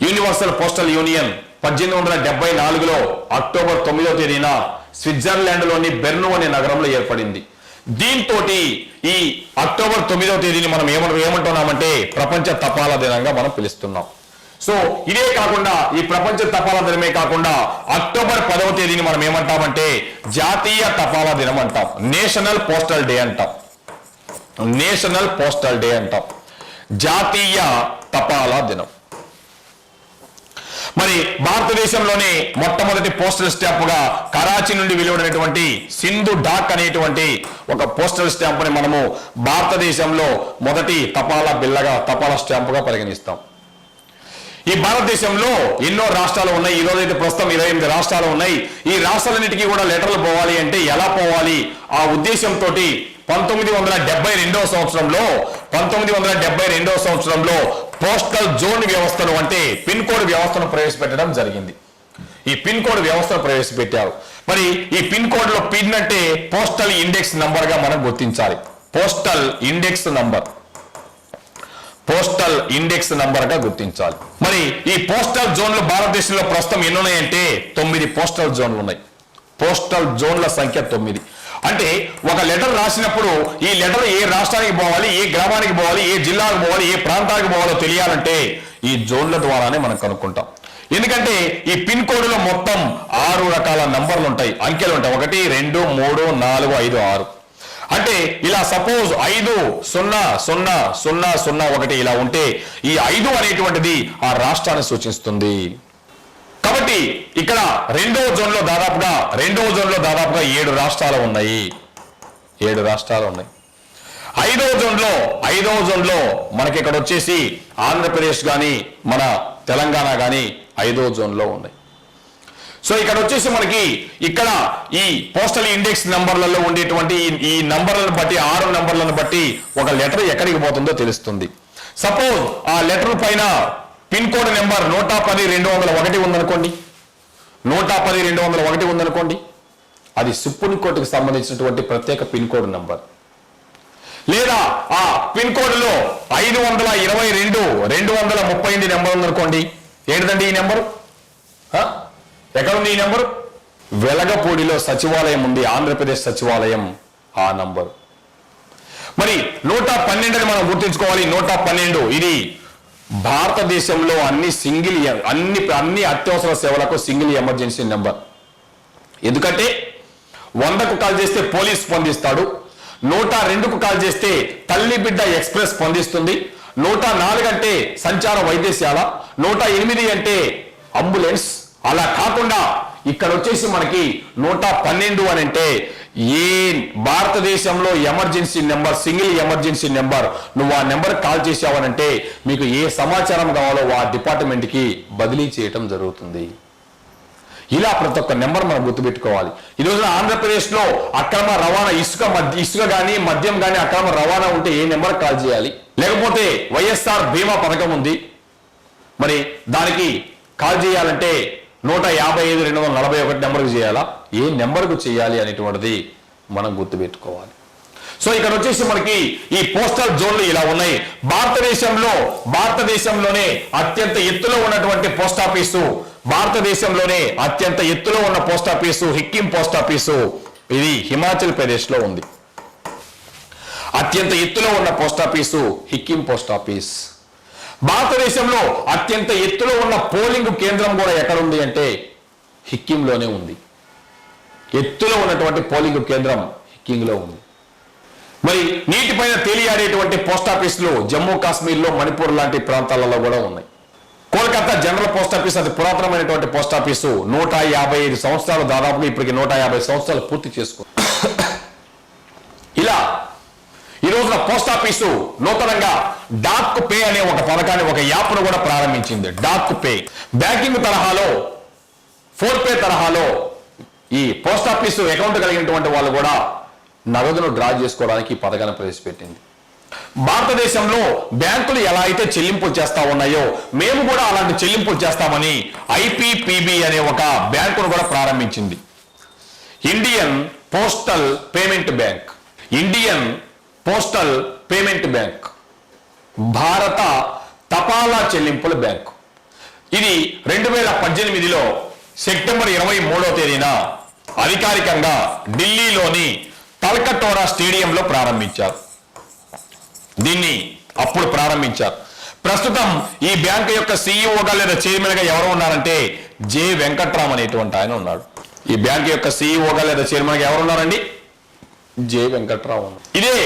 యూనివర్సల్ పోస్టల్ యూనియన్ 1874లో అక్టోబర్ 9వ తేదీన స్విట్జర్లాండ్ లోని బెర్ను అనే నగరంలో ఏర్పడింది. దీంతో ఈ అక్టోబర్ 9వ తేదీని మనం ఏమంటున్నామంటే ప్రపంచ తపాలా దినంగా మనం పిలుస్తున్నాం. సో ఇదే కాకుండా ఈ ప్రపంచ తపాలా దినమే కాకుండా అక్టోబర్ 10వ తేదీని మనం ఏమంటామంటే జాతీయ తపాలా దినం అంటాం. నేషనల్ పోస్టల్ డే అంటాం. నేషనల్ పోస్టల్ డే అంటాం, జాతీయ తపాలా దినం. మరి భారతదేశంలోనే మొట్టమొదటి పోస్టల్ స్టాంపుగా కరాచీ నుండి వెలువడినటువంటి సింధు డాక్ అనేటువంటి ఒక పోస్టల్ స్టాంపుని మనము భారతదేశంలో మొదటి తపాలా బిల్లగా, తపాలా స్టాంపుగా పరిగణిస్తాం. ఈ భారతదేశంలో ఎన్నో రాష్ట్రాలు ఉన్నాయి. ఈ రోజైతే ప్రస్తుతం 28 రాష్ట్రాలు ఉన్నాయి. ఈ రాష్ట్రాలన్నిటికీ కూడా లెటర్లు పోవాలి అంటే ఎలా పోవాలి? ఆ ఉద్దేశంతో 1972 సంవత్సరంలో పోస్టల్ జోన్ వ్యవస్థను అంటే పిన్ కోడ్ వ్యవస్థను ప్రవేశపెట్టడం జరిగింది. ఈ పిన్ కోడ్ వ్యవస్థను ప్రవేశపెట్టారు. మరి ఈ పిన్ కోడ్ లో పిన్ అంటే పోస్టల్ ఇండెక్స్ నంబర్ గా మనం గుర్తించాలి. పోస్టల్ ఇండెక్స్ నంబర్ గా గుర్తించాలి. మరి ఈ పోస్టల్ జోన్లు భారతదేశంలో ప్రస్తుతం ఎన్ని ఉన్నాయంటే 9 పోస్టల్ జోన్లు ఉన్నాయి. పోస్టల్ జోన్ల సంఖ్య 9. అంటే ఒక లెటర్ రాసినప్పుడు ఈ లెటర్ ఏ రాష్ట్రానికి పోవాలి, ఏ గ్రామానికి పోవాలి, ఏ జిల్లాకు పోవాలి, ఏ ప్రాంతానికి పోవాలో తెలియాలంటే ఈ జోన్ల ద్వారానే మనం కనుక్కుంటాం. ఎందుకంటే ఈ పిన్ కోడ్ లో మొత్తం 6 రకాల నంబర్లు ఉంటాయి, అంకెలు ఉంటాయి. 1 2 3 4 5 6. అంటే ఇలా సపోజ్ 5000001 ఇలా ఉంటే ఈ 5 అనేటువంటిది ఆ రాష్ట్రాన్ని సూచిస్తుంది. కాబట్టి ఇక్కడ రెండవ జోన్లో దాదాపుగా 7 రాష్ట్రాలు ఉన్నాయి. 7 రాష్ట్రాలు ఉన్నాయి. ఐదవ జోన్లో మనకి ఇక్కడ వచ్చేసి ఆంధ్రప్రదేశ్ కానీ మన తెలంగాణ కానీ 5వ జోన్లో ఉన్నాయి. సో ఇక్కడ వచ్చేసి మనకి ఇక్కడ ఈ పోస్టల్ ఇండెక్స్ నంబర్లలో ఉండేటువంటి ఈ నంబర్లను బట్టి 6 నంబర్లను బట్టి ఒక లెటర్ ఎక్కడికి పోతుందో తెలుస్తుంది. సపోజ్ ఆ లెటర్ పైన పిన్ కోడ్ నెంబర్ 110-201 ఉందనుకోండి. 110-201 ఉందనుకోండి, అది సుప్రీంకోర్టుకు సంబంధించినటువంటి ప్రత్యేక పిన్ కోడ్ నంబర్. లేదా ఆ పిన్ కోడ్ లో 522-238 నెంబర్ ఉందనుకోండి. ఏంటిదండి ఈ నెంబరు? ఎక్కడుంది ఈ నెంబరు? వెలగపూడిలో సచివాలయం ఉంది, ఆంధ్రప్రదేశ్ సచివాలయం, ఆ నంబరు. మరి 112 మనం గుర్తించుకోవాలి. 112 ఇది భారతదేశంలో అన్ని అత్యవసర సేవలకు సింగిల్ ఎమర్జెన్సీ నెంబర్. ఎందుకంటే 100కు కాల్ చేస్తే పోలీస్ స్పందిస్తాడు, 102కు కాల్ చేస్తే తల్లి బిడ్డ ఎక్స్ప్రెస్ స్పందిస్తుంది, 104 అంటే సంచార వైద్యశాల, 108 అంటే అంబులెన్స్. అలా కాకుండా ఇక్కడ వచ్చేసి మనకి 112 అని అంటే ఏ భారతదేశంలో emergency number, single emergency number, నువ్వు ఆ నెంబర్ కాల్ చేసావనంటే మీకు ఏ సమాచారం కావాలో ఆ డిపార్ట్మెంట్కి బదిలీ చేయటం జరుగుతుంది. ఇలా ప్రతి ఒక్క నెంబర్ మనం గుర్తుపెట్టుకోవాలి. ఈ రోజున ఆంధ్రప్రదేశ్లో అక్రమ రవాణా ఇసుక కానీ మద్యం కానీ అక్రమ రవాణా ఉంటే ఏ నెంబర్ కాల్ చేయాలి? లేకపోతే వైఎస్ఆర్ బీమా పథకం ఉంది, మరి దానికి కాల్ చేయాలంటే 155-241 నెంబర్కి చేయాలా? ఏ నెంబర్కు చేయాలి అనేటువంటిది మనం గుర్తుపెట్టుకోవాలి. సో ఇక్కడ వచ్చేసి మనకి ఈ పోస్టల్ జోన్లు ఇలా ఉన్నాయి. భారతదేశంలోనే అత్యంత ఎత్తులో ఉన్నటువంటి పోస్ట్ ఆఫీసు, భారతదేశంలోనే అత్యంత ఎత్తులో ఉన్న పోస్ట్ ఆఫీసు హిక్కిం పోస్ట్ ఆఫీసు, ఇది హిమాచల్ ప్రదేశ్ లో ఉంది. అత్యంత ఎత్తులో ఉన్న పోస్ట్ ఆఫీసు హిక్కిం పోస్ట్ ఆఫీస్. భారతదేశంలో అత్యంత ఎత్తులో ఉన్న పోలింగ్ కేంద్రం కూడా ఎక్కడ ఉంది అంటే హిక్కింలోనే ఉంది. ఎత్తులో ఉన్నటువంటి పోలింగ్ కేంద్రం హిక్కింలో ఉంది. మరి నీటిపైన తేలియాడేటువంటి పోస్ట్ ఆఫీసులు జమ్మూ కాశ్మీర్లో, మణిపూర్ లాంటి ప్రాంతాలలో కూడా ఉన్నాయి. కోల్కతా జనరల్ పోస్ట్ ఆఫీస్ అతి పురాతనమైనటువంటి పోస్ట్ ఆఫీసు 155 సంవత్సరాలు, దాదాపుగా ఇప్పటికి 150 సంవత్సరాలు పూర్తి చేసుకో. ఇలా ఈ రోజున పోస్ట్ ఆఫీసు నూతనంగా డాక్ పే అనే ఒక పథకాన్ని, ఒక యాప్ను కూడా ప్రారంభించింది. డాక్ పే బ్యాంకింగ్ తరహాలో, ఫోన్ పే తరహాలో ఈ పోస్ట్ ఆఫీసు అకౌంట్ కలిగినటువంటి వాళ్ళు కూడా నగదును డ్రా చేసుకోవడానికి ఈ పథకాన్ని ప్రవేశపెట్టింది. భారతదేశంలో బ్యాంకులు ఎలా అయితే చెల్లింపులు చేస్తా ఉన్నాయో మేము కూడా అలాంటి చెల్లింపులు చేస్తామని ఐపీపీబీ అనే ఒక బ్యాంకును కూడా ప్రారంభించింది. Indian postal payment bank. Indian postal payment bank, భారత తపాలా చెల్లింపుల బ్యాంకు. ఇది 2018లో సెప్టెంబర్ 23వ తేదీన అధికారికంగా ఢిల్లీలోని తల్కటోరా స్టేడియంలో ప్రారంభించారు. దీన్ని అప్పుడు ప్రారంభించారు. ప్రస్తుతం ఈ బ్యాంకు యొక్క సీఈఓగా లేదా చైర్మన్ గా ఎవరు ఉన్నారంటే జె వెంకట్రామ్ అనేటువంటి ఆయన ఉన్నాడు. ఈ బ్యాంకు యొక్క సీఈఓగా లేదా చైర్మన్ గా ఎవరు ఉన్నారండి? జె వెంకట్రామ్. ఇదే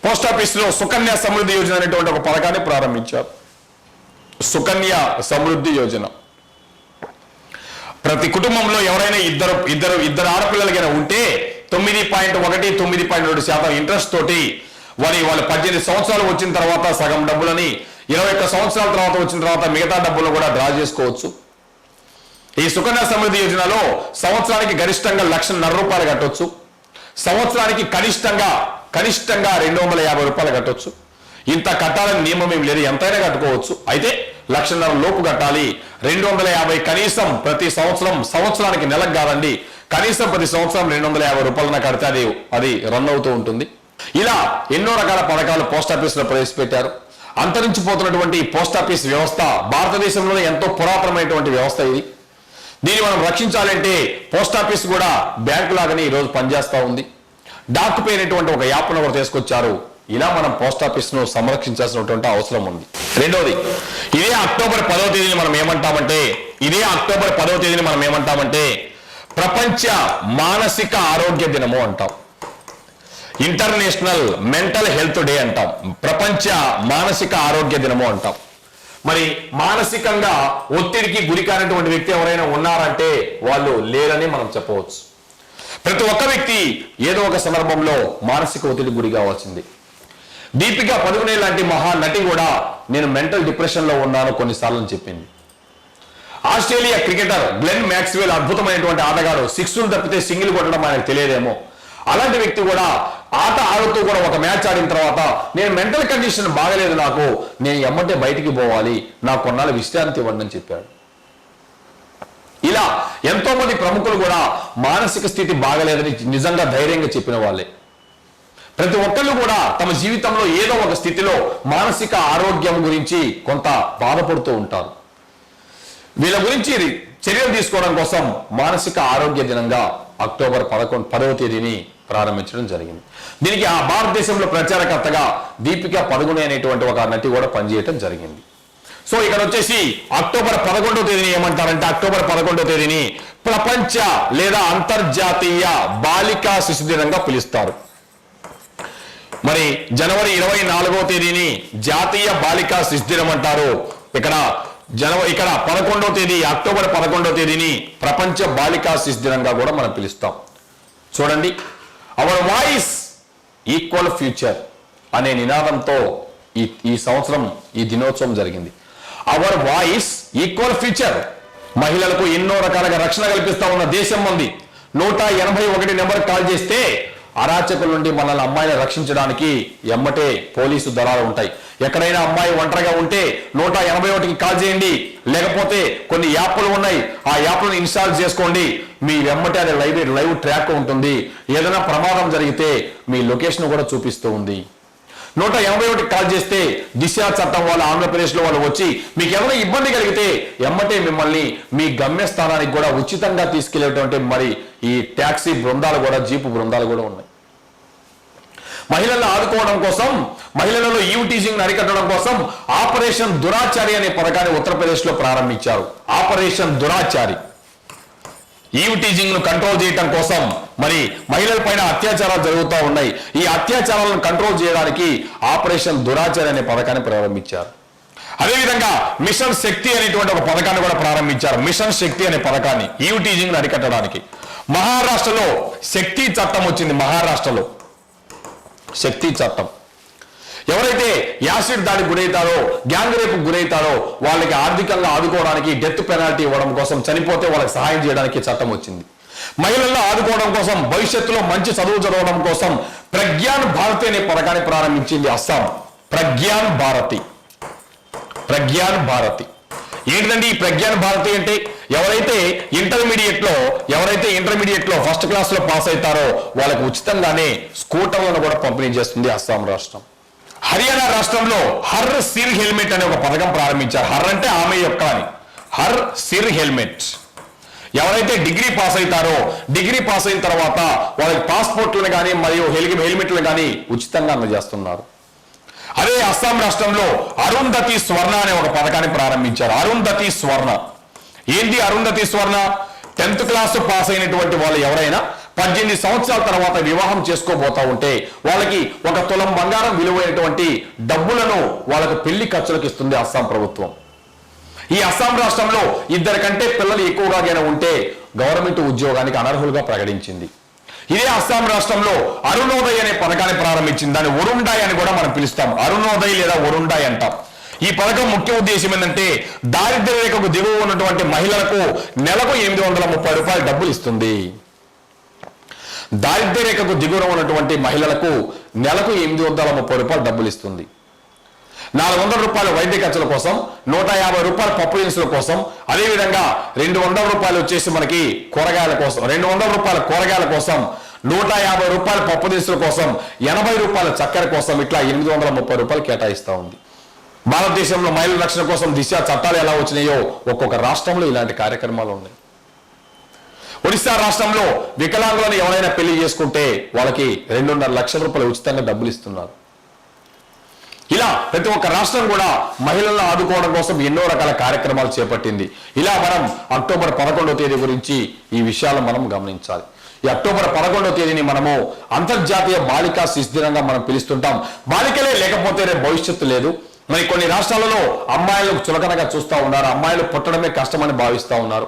పోస్ట్ ఆఫీస్ లో సుకన్య సమృద్ధి యోజన అనేటువంటి ఒక పథకాన్ని ప్రారంభించారు. సుకన్య సమృద్ధి యోజన. ప్రతి కుటుంబంలో ఎవరైనా ఇద్దరు ఆడపిల్లలకైనా ఉంటే 9.1-9.2% ఇంట్రెస్ట్ తోటి వాళ్ళు 18 సంవత్సరాలు వచ్చిన తర్వాత సగం డబ్బులని 21 సంవత్సరాల తర్వాత వచ్చిన తర్వాత మిగతా డబ్బులు కూడా డ్రా చేసుకోవచ్చు. ఈ సుకన్య సమృద్ధి యోజనలో సంవత్సరానికి గరిష్టంగా ₹1,50,000 కట్టొచ్చు. సంవత్సరానికి కనిష్టంగా 250 రూపాయలు కట్టొచ్చు. ఇంత కట్టాలని నియమం ఏం లేదు, ఎంతైనా కట్టుకోవచ్చు. అయితే ₹1,50,000 లోపు కట్టాలి. 250 కనీసం ప్రతి సంవత్సరానికి నెలకు కాదండి, కనీసం ప్రతి సంవత్సరం ₹250 కడితే అది రన్ అవుతూ ఉంటుంది. ఇలా ఎన్నో రకాల పథకాలు పోస్టాఫీసులో ప్రవేశపెట్టారు. అంతరించిపోతున్నటువంటి పోస్టాఫీస్ వ్యవస్థ భారతదేశంలోనే ఎంతో పురాతనమైనటువంటి వ్యవస్థ ఇది. దీన్ని మనం రక్షించాలంటే పోస్టాఫీస్ కూడా బ్యాంకు లాగానే ఈరోజు పనిచేస్తూ ఉంది. డాక్ పే అనేటువంటి ఒక యాప్ను కూడా తీసుకొచ్చారు. ఇలా మనం పోస్టాఫీస్ను సంరక్షించాల్సినటువంటి అవసరం ఉంది. రెండవది, ఇదే అక్టోబర్ 10వ తేదీని మనం ఏమంటామంటే ప్రపంచ మానసిక ఆరోగ్య దినము అంటాం. ఇంటర్నేషనల్ మెంటల్ హెల్త్ డే అంటాం. ప్రపంచ మానసిక ఆరోగ్య దినము అంటాం. మరి మానసికంగా ఒత్తిడికి గురి కానటువంటి వ్యక్తి ఎవరైనా ఉన్నారంటే వాళ్ళు లేరని మనం చెప్పవచ్చు. ప్రతి ఒక్క వ్యక్తి ఏదో ఒక సందర్భంలో మానసిక ఒత్తిడికి గురి కావాల్సింది. దీపిక పదుకునే లాంటి మహానటి కూడా నేను మెంటల్ డిప్రెషన్ లో ఉన్నాను కొన్నిసార్లు అని చెప్పింది. ఆస్ట్రేలియా క్రికెటర్ గ్లెన్ మ్యాక్స్వెల్ అద్భుతమైనటువంటి ఆటగాడు, 6లు తప్పితే సింగిల్ కొట్టడం ఆయనకు తెలియదేమో. అలాంటి వ్యక్తి కూడా ఆట ఆడుతూ కూడా ఒక మ్యాచ్ ఆడిన తర్వాత నేను మెంటల్ కండిషన్ బాగలేదు, నేను ఎమ్మటే బయటికి పోవాలి, నాకు కొన్నాళ్ళు విశ్రాంతి ఇవ్వండి అని చెప్పాడు. ఇలా ఎంతో మంది ప్రముఖులు కూడా మానసిక స్థితి బాగలేదని నిజంగా ధైర్యంగా చెప్పిన వాళ్ళే. ప్రతి ఒక్కళ్ళు కూడా తమ జీవితంలో ఏదో ఒక స్థితిలో మానసిక ఆరోగ్యం గురించి కొంత బాధపడుతూ ఉంటారు. వీళ్ళ గురించి చర్యలు తీసుకోవడం కోసం మానసిక ఆరోగ్య దినంగా అక్టోబర్ 10వ తేదీని ప్రారంభించడం జరిగింది. దీనికి ఆ భారతదేశంలో ప్రచారకర్తగా దీపిక పదుకునే అనేటువంటి ఒక నటి కూడా పనిచేయడం జరిగింది. సో ఇక్కడ వచ్చేసి అక్టోబర్ 11వ తేదీని ఏమంటారంటే అక్టోబర్ 11వ తేదీని ప్రపంచ లేదా అంతర్జాతీయ బాలికా శిశు దినంగా పిలుస్తారు. మరి జనవరి 24వ తేదీని జాతీయ బాలికా శిశు దినం అంటారు. ఇక్కడ 11వ తేదీ అక్టోబర్ 11వ తేదీని ప్రపంచ బాలికా శిశు దినంగా కూడా మనం పిలుస్తాం. చూడండి, అవర్ వాయిస్ ఈక్వల్ ఫ్యూచర్ అనే నినాదంతో ఈ సంవత్సరం ఈ దినోత్సవం జరిగింది. Hour voice equal future. మహిళలకు ఎన్నో రకాలుగా రక్షణ కల్పిస్తా ఉన్న దేశం ఉంది. 181 నెంబర్ కాల్ చేస్తే అరాచకుల నుండి మనల్ని అమ్మాయిని రక్షించడానికి ఎమ్మటే పోలీసు దళాలు ఉంటాయి. ఎక్కడైనా అమ్మాయి ఒంటరిగా ఉంటే 181కి కాల్ చేయండి. లేకపోతే కొన్ని యాప్లు ఉన్నాయి, ఆ యాప్లను ఇన్స్టాల్ చేసుకోండి. మీ వెమ్మటే అది లైవ్ ట్రాక్ ఉంటుంది. ఏదైనా ప్రమాదం జరిగితే మీ లొకేషన్ కూడా చూపిస్తూ ఉంది. 181కి కాల్ చేస్తే దిశ చట్టం వాళ్ళు ఆంధ్రప్రదేశ్లో వాళ్ళు వచ్చి మీకు ఏమైనా ఇబ్బంది కలిగితే ఎమ్మటే మిమ్మల్ని మీ గమ్యస్థానానికి కూడా ఉచితంగా తీసుకెళ్లేటువంటి మరి ఈ ట్యాక్సీ బృందాలు కూడా, జీపు బృందాలు కూడా ఉన్నాయి. మహిళలను ఆదుకోవడం కోసం, మహిళలలో ఈవ్ టీజింగ్ అరికట్టడం కోసం ఆపరేషన్ దురాచారి అనే పథకాన్ని ఉత్తరప్రదేశ్లో ప్రారంభించారు. ఆపరేషన్ దురాచారి ఈవ్ టీజింగ్ ను కంట్రోల్ చేయడం కోసం మరి మహిళల పైన అత్యాచారాలు జరుగుతూ ఉన్నాయి. ఈ అత్యాచారాలను కంట్రోల్ చేయడానికి ఆపరేషన్ దురాచారి అనే పథకాన్ని ప్రారంభించారు. అదేవిధంగా మిషన్ శక్తి అనేటువంటి ఒక పథకాన్ని కూడా ప్రారంభించారు. మిషన్ శక్తి అనే పథకాన్ని ఈవ్ టీజింగ్ ను అరికట్టడానికి. మహారాష్ట్రలో శక్తి చట్టం వచ్చింది. మహారాష్ట్రలో శక్తి చట్టం. ఎవరైతే యాసిడ్ దాడికి గురవుతారో, గ్యాంగ్ రేపు గురవుతారో వాళ్ళకి ఆర్థికంగా ఆదుకోవడానికి, డెత్ పెనాల్టీ ఇవ్వడం కోసం, చనిపోతే వాళ్ళకి సహాయం చేయడానికి చట్టం వచ్చింది. మహిళలను ఆదుకోవడం కోసం, భవిష్యత్తులో మంచి చదువు చదవడం కోసం ప్రజ్ఞాన్ భారతి అనే పథకాన్ని ప్రారంభించింది అస్సాం. ప్రజ్ఞాన్ భారతి ఏంటండి ఈ ప్రజ్ఞాన్ భారతి అంటే? ఎవరైతే ఇంటర్మీడియట్ లో ఫస్ట్ క్లాస్ లో పాస్ అవుతారో వాళ్ళకి ఉచితంగానే స్కూటర్లను కూడా పంపిణీ చేస్తుంది అస్సాం రాష్ట్రం. హర్యానా రాష్ట్రంలో హర్ సిర్ హెల్మెట్ అనే ఒక పథకం ప్రారంభించారు. హర్ అంటే ఆమె యొక్క అని, హర్ సిర్ హెల్మెట్. ఎవరైతే డిగ్రీ పాస్ అవుతారో, డిగ్రీ పాస్ అయిన తర్వాత వాళ్ళకి పాస్పోర్ట్లను కానీ మరియు హెల్మెట్లను కానీ ఉచితంగా అందజేస్తున్నారు. అదే అస్సాం రాష్ట్రంలో అరుంధతి స్వర్ణ అనే ఒక పథకాన్ని ప్రారంభించారు. అరుంధతి స్వర్ణ ఏంటి? అరుంధతి స్వర్ణ 10th క్లాస్ పాస్ అయినటువంటి వాళ్ళు ఎవరైనా 18 సంవత్సరాల తర్వాత వివాహం చేసుకోబోతా ఉంటే వాళ్ళకి 1 తులం బంగారం విలువైనటువంటి డబ్బులను వాళ్ళకు పెళ్లి ఖర్చులకు ఇస్తుంది అస్సాం ప్రభుత్వం. ఈ అస్సాం రాష్ట్రంలో 2 కంటే పిల్లలు ఎక్కువగా ఉంటే గవర్నమెంట్ ఉద్యోగానికి అనర్హులుగా ప్రకటించింది. ఇదే అస్సాం రాష్ట్రంలో అరుణోదయ్ అనే పథకాన్ని ప్రారంభించింది. దాన్ని వరుణ్డాయ్ అని కూడా మనం పిలుస్తాం. అరుణోదయ్ లేదా వరుణ్డాయ్ అంటాం. ఈ పథకం ముఖ్య ఉద్దేశం ఏంటంటే దారిద్ర్య రేఖకు దిగువ ఉన్నటువంటి మహిళలకు నెలకు 830 రూపాయలు డబ్బులు ఇస్తుంది. దారిద్ర్య రేఖకు దిగువన ఉన్నటువంటి మహిళలకు నెలకు 830 రూపాయలు డబ్బులు ఇస్తుంది. 400 రూపాయల వైద్య ఖర్చుల కోసం, 150 రూపాయల పప్పు దినుసుల కోసం, అదేవిధంగా 200 రూపాయలు వచ్చేసి మనకి కూరగాయల కోసం, 200 రూపాయల కూరగాయల కోసం, 150 రూపాయల పప్పు దినుసుల కోసం, 80 రూపాయల చక్కెర కోసం ఇట్లా 830 రూపాయలు కేటాయిస్తూ ఉంది. భారతదేశంలో మహిళల రక్షణ కోసం దిశ చట్టాలు ఎలా వచ్చినాయో ఒక్కొక్క రాష్ట్రంలో ఇలాంటి కార్యక్రమాలు ఉన్నాయి. ఒడిశా రాష్ట్రంలో వికలాంగులను ఎవరైనా పెళ్లి చేసుకుంటే వాళ్ళకి 2.5 లక్షల రూపాయలు ఉచితంగా డబ్బులు ఇస్తున్నారు. ఇలా ప్రతి ఒక్క రాష్ట్రం కూడా మహిళలను ఆదుకోవడం కోసం ఎన్నో రకాల కార్యక్రమాలు చేపట్టింది. ఇలా మనం అక్టోబర్ 11వ తేదీ గురించి ఈ విషయాలు మనం గమనించాలి. ఈ అక్టోబర్ 11వ తేదీని మనము అంతర్జాతీయ బాలికా శిశు దినంగా మనం పిలుస్తుంటాం. బాలికలే లేకపోతే రేపు భవిష్యత్తు లేదు. మరి కొన్ని రాష్ట్రాలలో అమ్మాయిలకు చులకనగా చూస్తూ ఉన్నారు. అమ్మాయిలు పుట్టడమే కష్టమని భావిస్తూ ఉన్నారు.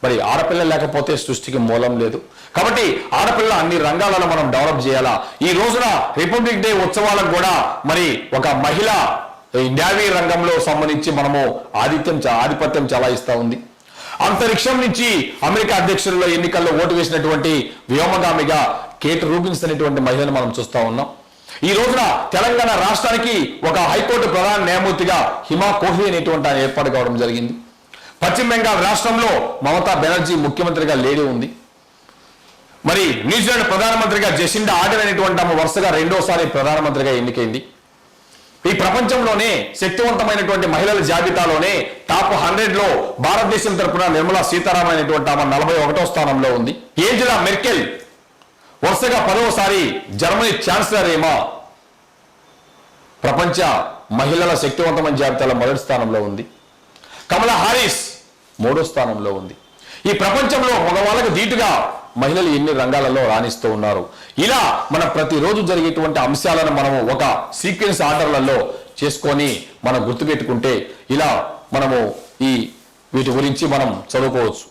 మరి ఆడపిల్ల లేకపోతే సృష్టికి మూలం లేదు. కాబట్టి ఆడపిల్ల అన్ని రంగాలలో మనం డెవలప్ చేయాలా. ఈ రోజున రిపబ్లిక్ డే ఉత్సవాలకు కూడా మరి ఒక మహిళ నేవీ రంగంలో సంబంధించి మనము ఆధిపత్యం చలాయిస్తూ ఉంది. అంతరిక్షం నుంచి అమెరికా అధ్యక్షుల ఎన్నికల్లో ఓటు వేసినటువంటి వ్యోమగామిగా కేట్ రూబిన్స్ అనేటువంటి మహిళను మనం చూస్తూ ఉన్నాం. ఈ రోజున తెలంగాణ రాష్ట్రానికి ఒక హైకోర్టు ప్రధాన న్యాయమూర్తిగా హిమా కోహ్లీ అనేటువంటి ఆయన ఏర్పాటు కావడం జరిగింది. పశ్చిమ బెంగాల్ రాష్ట్రంలో మమతా బెనర్జీ ముఖ్యమంత్రిగా లేడీ ఉంది. మరి న్యూజిలాండ్ ప్రధానమంత్రిగా జెసిండా ఆర్డెన్ అనేటువంటి ఆమె వరుసగా 2వసారి ప్రధానమంత్రిగా ఎన్నికైంది. ఈ ప్రపంచంలోనే శక్తివంతమైనటువంటి మహిళల జాబితాలోనే టాప్ 100లో భారతదేశం తరపున నిర్మలా సీతారామన్ అనేటువంటి ఆమె 41వ స్థానంలో ఉంది. ఏంజెలా మెర్కెల్ వరుసగా 10వసారి జర్మనీ ఛాన్సలర్ ఏమా ప్రపంచ మహిళల శక్తివంతమైన జాబితాలో మొదటి స్థానంలో ఉంది. కమలా హారిస్ 3వ స్థానంలో ఉంది. ఈ ప్రపంచంలో మగవాళ్ళకు ధీటుగా మహిళలు ఎన్ని రంగాలలో రాణిస్తూ ఉన్నారు. ఇలా మన ప్రతిరోజు జరిగేటువంటి అంశాలను మనము ఒక సీక్వెన్స్ ఆర్డర్లలో చేసుకొని మనం గుర్తుపెట్టుకుంటే ఇలా మనము వీటి గురించి మనం చదువుకోవచ్చు.